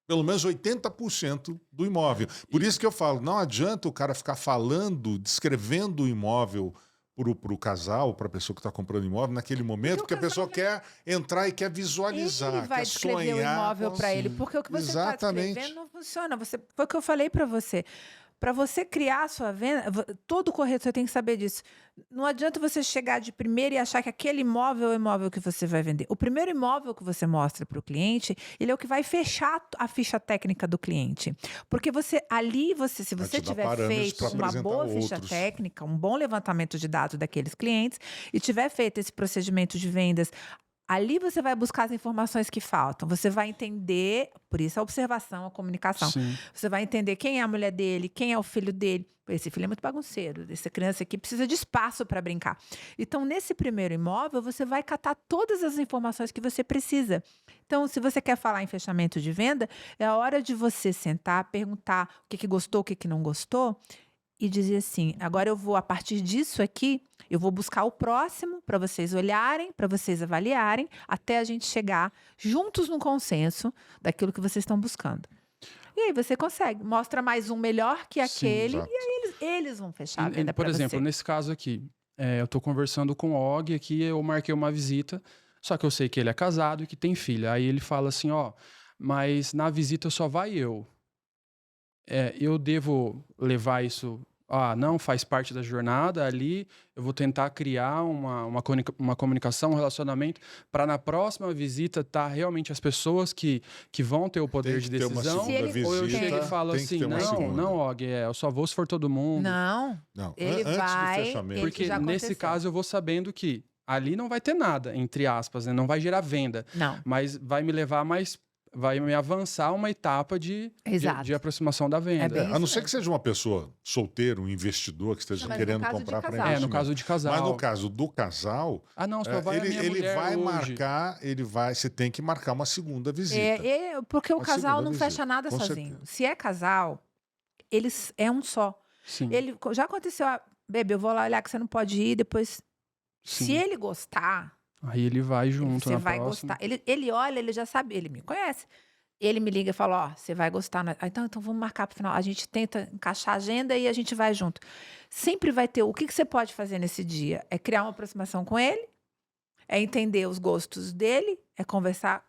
pelo menos 80% do imóvel. Por isso que eu falo, não adianta o cara ficar falando, descrevendo o imóvel para o casal, para a pessoa que está comprando imóvel naquele momento, porque a pessoa quer entrar e quer visualizar, ele vai quer descrever sonhar. o imóvel para ele, porque o que você está descrevendo não funciona. Foi o que eu falei para você. Para você criar a sua venda, todo corretor tem que saber disso. Não adianta você chegar de primeira e achar que aquele imóvel é o imóvel que você vai vender. O primeiro imóvel que você mostra para o cliente, ele é o que vai fechar a ficha técnica do cliente. Porque se você tiver feito uma boa ficha técnica, um bom levantamento de dados daqueles clientes e tiver feito esse procedimento de vendas, ali você vai buscar as informações que faltam. Você vai entender, por isso a observação, a comunicação. Sim. Você vai entender quem é a mulher dele, quem é o filho dele. Esse filho é muito bagunceiro, essa criança aqui precisa de espaço para brincar. Então, nesse primeiro imóvel, você vai catar todas as informações que você precisa. Então, se você quer falar em fechamento de venda, é a hora de você sentar, perguntar o que gostou, o que não gostou, e dizer assim, agora eu vou, a partir disso aqui, eu vou buscar o próximo para vocês olharem, para vocês avaliarem, até a gente chegar juntos no consenso daquilo que vocês estão buscando. E aí você consegue, mostra mais um melhor que aquele, exato. e aí eles vão fechar a venda Por para você. exemplo, nesse caso aqui, eu estou conversando com o Og aqui, eu marquei uma visita, só que eu sei que ele é casado e que tem filha. Aí ele fala assim, mas na visita só vai eu. Eu devo levar isso... não, faz parte da jornada ali, eu vou tentar criar uma comunicação, um relacionamento, para na próxima visita estar realmente as pessoas que vão ter o poder de decisão, ou eu chego e falo assim, não, Og, eu só vou se for todo mundo. Não, ele antes vai, do fechamento. Porque nesse caso eu vou sabendo que ali não vai ter nada, entre aspas, né? Não vai gerar venda, mas vai me levar vai me avançar uma etapa de aproximação da venda. A não ser que seja uma pessoa solteira, um investidor que esteja querendo comprar para investimento. No caso de casal. Mas no caso do casal, só vai ele vai marcar, você tem que marcar uma segunda visita. Porque o casal não fecha nada sozinho. Certeza. Se é casal, eles é um só. Sim. Já aconteceu, bebê, eu vou lá olhar que você não pode ir, depois... Sim. Se ele gostar... Aí ele vai junto na próxima. Você vai gostar. Ele olha, ele já sabe, ele me conhece. Ele me liga e fala, você vai gostar. Então vamos marcar para o final. A gente tenta encaixar a agenda e a gente vai junto. Sempre vai ter, o que você pode fazer nesse dia? É criar uma aproximação com ele, é entender os gostos dele, é conversar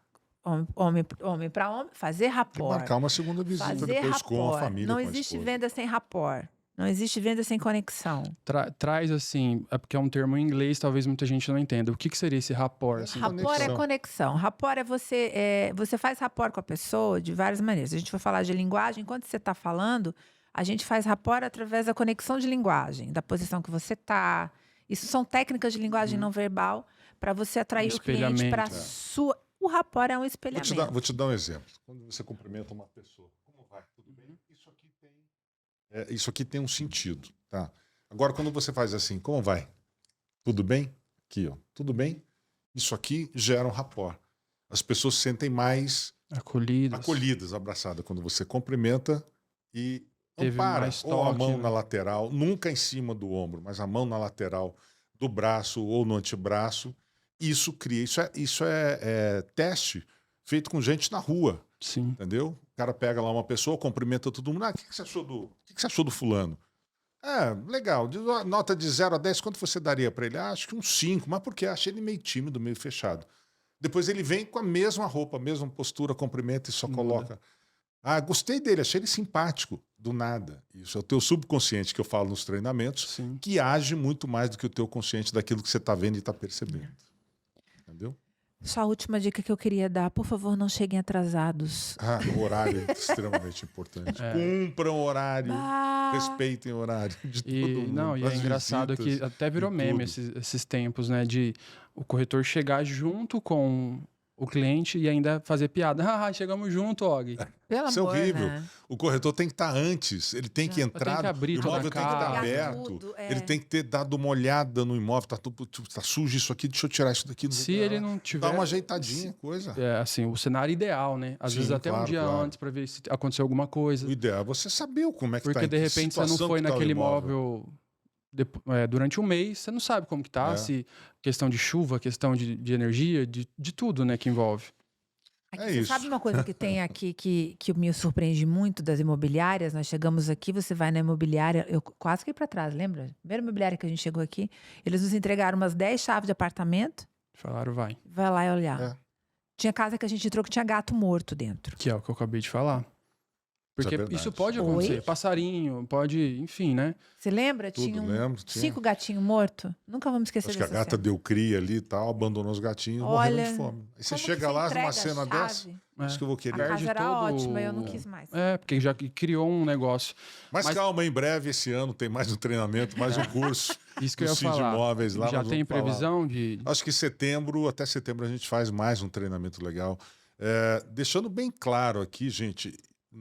homem para homem, fazer rapport. Marcar uma segunda visita depois com a família. Não existe venda sem rapport. Não existe venda sem conexão. Traz assim, porque é um termo em inglês, talvez muita gente não entenda. O que seria esse rapport? Assim? Rapport é conexão. Rapport é você faz rapport com a pessoa de várias maneiras. A gente vai falar de linguagem. Enquanto você está falando, a gente faz rapport através da conexão de linguagem, da posição que você está. Isso são técnicas de linguagem não verbal para você atrair o cliente para a sua... O rapport é um espelhamento. Vou te dar um exemplo. Quando você cumprimenta uma pessoa, como vai? Tudo bem? Isso aqui tem um sentido, tá? Agora, quando você faz assim, como vai? Tudo bem? Aqui, tudo bem? Isso aqui gera um rapport. As pessoas se sentem mais acolhidas, abraçadas, quando você cumprimenta e ampara, ou a mão na lateral, nunca em cima do ombro, mas a mão na lateral do braço ou no antebraço. Isso cria, isso é teste feito com gente na rua. Sim. Entendeu? O cara pega lá uma pessoa, cumprimenta todo mundo. O que você achou do fulano? Legal. Nota de 0 a 10, quanto você daria para ele? Acho que um 5. Mas por quê? Achei ele meio tímido, meio fechado. Depois ele vem com a mesma roupa, a mesma postura, cumprimenta e só coloca. Gostei dele, achei ele simpático. Do nada. Isso é o teu subconsciente que eu falo nos treinamentos, que age muito mais do que o teu consciente daquilo que você está vendo e está percebendo. Entendeu? Só a última dica que eu queria dar. Por favor, não cheguem atrasados. O horário é extremamente importante. Cumpram horário, respeitem o horário de todo mundo. E é engraçado que até virou meme esses tempos, né? De o corretor chegar junto com o cliente e ainda fazer piada. Chegamos junto, Og. Isso é horrível. Né? O corretor tem que estar antes, ele tem que entrar, o imóvel tem que estar aberto, ele tem que ter dado uma olhada no imóvel, tá sujo isso aqui, deixa eu tirar isso daqui. Se ele não tiver... Dá uma ajeitadinha, coisa. Assim, o cenário ideal, né? Às vezes até um dia antes para ver se aconteceu alguma coisa. O ideal é você saber como é que tá. Porque de repente você não foi naquele imóvel... durante um mês, você não sabe como que tá, se questão de chuva, questão de energia, de tudo, né, que envolve. Você sabe uma coisa que tem aqui que me surpreende muito das imobiliárias? Nós chegamos aqui, você vai na imobiliária, eu quase que para trás, lembra? Primeira imobiliária que a gente chegou aqui, eles nos entregaram umas 10 chaves de apartamento. Falaram, vai lá e olhar. Tinha casa que a gente entrou que tinha gato morto dentro. Que é o que eu acabei de falar. Porque isso pode acontecer. Passarinho, pode, enfim, né? Você lembra? Lembro. 5 gatinhos mortos. Nunca vamos esquecer dessa cena. Acho que a gata deu cria ali e tal, abandonou os gatinhos, morreram de fome. Aí você chega lá numa cena dessa, acho que eu vou querer. A casa era ótima, eu não quis mais. Porque já criou um negócio. Mas calma, em breve, esse ano, tem mais um treinamento, mais um curso. Isso que eu ia falar. Imóveis lá. Já tem previsão de... Acho que até setembro a gente faz mais um treinamento legal. Deixando bem claro aqui, gente,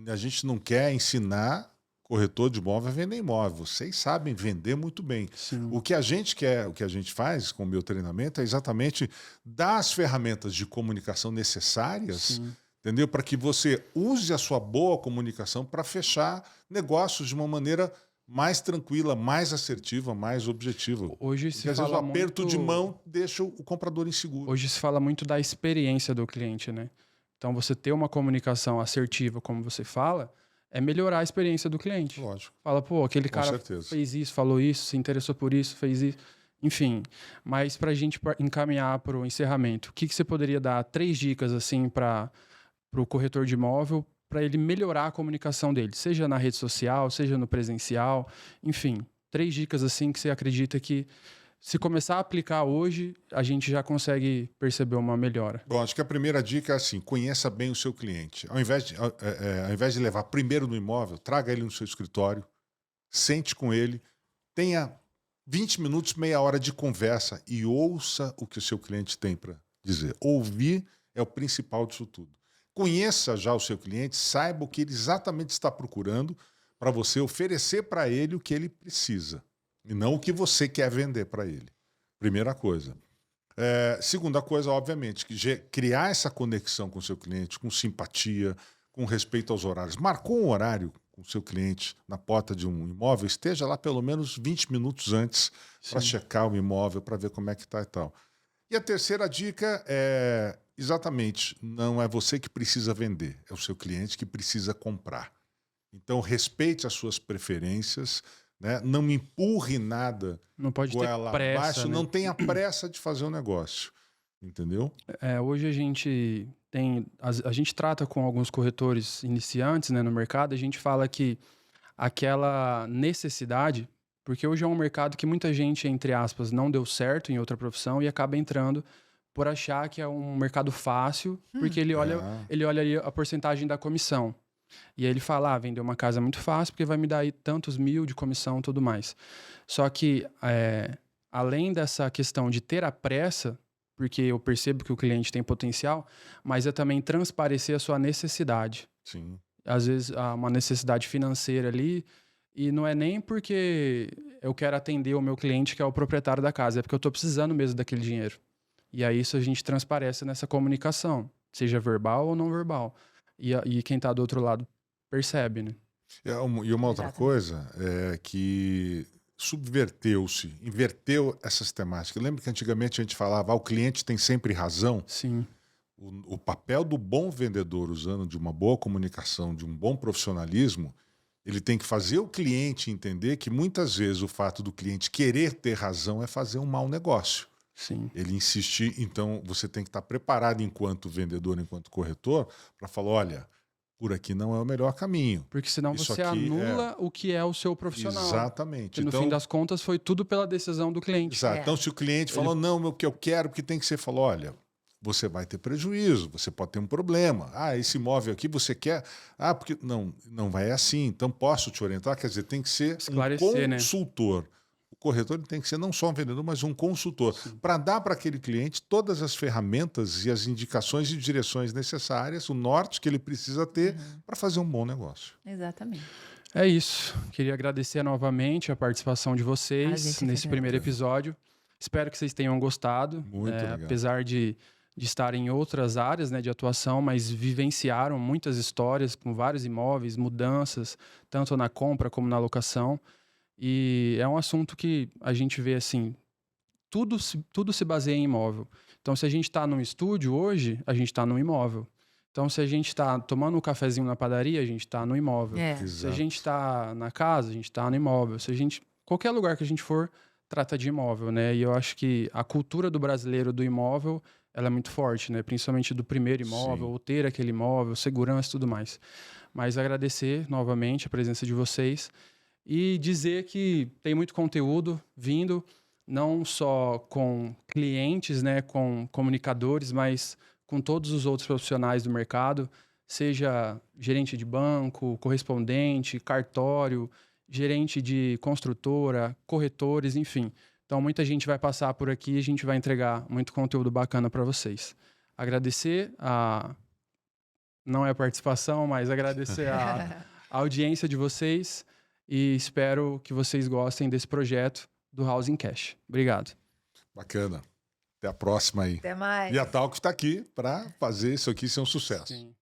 a gente não quer ensinar corretor de imóvel a vender imóvel. Vocês sabem vender muito bem. Sim. O que a gente quer, o que a gente faz com o meu treinamento é exatamente dar as ferramentas de comunicação necessárias, Sim. entendeu? Para que você use a sua boa comunicação para fechar negócios de uma maneira mais tranquila, mais assertiva, mais objetiva. Hoje se Porque às vezes o aperto muito... de mão deixa o comprador inseguro. Hoje se fala muito da experiência do cliente, né? Então, você ter uma comunicação assertiva, como você fala, é melhorar a experiência do cliente. Lógico. Fala, pô, aquele cara fez isso, falou isso, se interessou por isso, fez isso. Enfim, mas para a gente encaminhar para o encerramento, o que você poderia dar 3 dicas assim para o corretor de imóvel, para ele melhorar a comunicação dele, seja na rede social, seja no presencial, enfim, 3 dicas assim que você acredita que se começar a aplicar hoje, a gente já consegue perceber uma melhora. Bom, acho que a primeira dica é assim, conheça bem o seu cliente. Ao invés de levar primeiro no imóvel, traga ele no seu escritório, sente com ele, tenha 20 minutos, meia hora de conversa e ouça o que o seu cliente tem para dizer. Ouvir é o principal disso tudo. Conheça já o seu cliente, saiba o que ele exatamente está procurando para você oferecer para ele o que ele precisa. E não o que você quer vender para ele. Primeira coisa. Segunda coisa, obviamente, que criar essa conexão com o seu cliente, com simpatia, com respeito aos horários. Marcou um horário com o seu cliente na porta de um imóvel, esteja lá pelo menos 20 minutos antes para checar o imóvel, para ver como é que está e tal. E a terceira dica é, exatamente, não é você que precisa vender, é o seu cliente que precisa comprar. Então, respeite as suas preferências, né? Não me empurre nada. Não pode ter pressa, abaixo, né? Não tenha pressa de fazer um negócio. Entendeu? Hoje a gente trata com alguns corretores iniciantes, né, no mercado, a gente fala que aquela necessidade, porque hoje é um mercado que muita gente, entre aspas, não deu certo em outra profissão e acaba entrando por achar que é um mercado fácil, porque ele olha ali a porcentagem da comissão. E aí ele fala, vender uma casa é muito fácil, porque vai me dar aí tantos mil de comissão e tudo mais. Só que, além dessa questão de ter a pressa, porque eu percebo que o cliente tem potencial, mas é também transparecer a sua necessidade. Sim. Às vezes, há uma necessidade financeira ali, e não é nem porque eu quero atender o meu cliente, que é o proprietário da casa, é porque eu estou precisando mesmo daquele dinheiro. E aí isso a gente transparece nessa comunicação, seja verbal ou não verbal. E quem está do outro lado percebe, né? E uma outra coisa é que inverteu essas temáticas. Lembra que antigamente a gente falava, o cliente tem sempre razão? Sim. O papel do bom vendedor, usando de uma boa comunicação, de um bom profissionalismo, ele tem que fazer o cliente entender que muitas vezes o fato do cliente querer ter razão é fazer um mau negócio. Sim. Ele insistir, então você tem que estar preparado enquanto vendedor, enquanto corretor, para falar, olha, por aqui não é o melhor caminho. Porque senão você anula o que é o seu profissional. Exatamente. Que no fim das contas foi tudo pela decisão do cliente. Exato. Então se o cliente falou, não, o que eu quero, porque tem que ser, falou, olha, você vai ter prejuízo, você pode ter um problema. Esse imóvel aqui você quer... porque não vai assim, então posso te orientar? Quer dizer, tem que ser um consultor. Né? O corretor tem que ser não só um vendedor, mas um consultor, para dar para aquele cliente todas as ferramentas e as indicações e direções necessárias, o norte que ele precisa ter para fazer um bom negócio. Exatamente. É isso. Queria agradecer novamente a participação de vocês nesse primeiro episódio. Espero que vocês tenham gostado. Muito legal. Apesar de estar em outras áreas, né, de atuação, mas vivenciaram muitas histórias com vários imóveis, mudanças, tanto na compra como na locação. E é um assunto que a gente vê assim, tudo se baseia em imóvel. Então, se a gente está num estúdio hoje, a gente está num imóvel. Então, se a gente está tomando um cafezinho na padaria, a gente está no imóvel. Se a gente está na casa, a gente está no imóvel. Qualquer lugar que a gente for, trata de imóvel, né? E eu acho que a cultura do brasileiro do imóvel ela é muito forte, né? Principalmente do primeiro imóvel, ou ter aquele imóvel, segurança e tudo mais. Mas agradecer novamente a presença de vocês e dizer que tem muito conteúdo vindo, não só com clientes, né, com comunicadores, mas com todos os outros profissionais do mercado, seja gerente de banco, correspondente, cartório, gerente de construtora, corretores, enfim. Então, muita gente vai passar por aqui e a gente vai entregar muito conteúdo bacana para vocês. Agradecer não é a participação, mas agradecer a audiência de vocês e espero que vocês gostem desse projeto do Housing Cash. Obrigado. Bacana. Até a próxima aí. Até mais. E a Talco está aqui para fazer isso aqui ser um sucesso. Sim.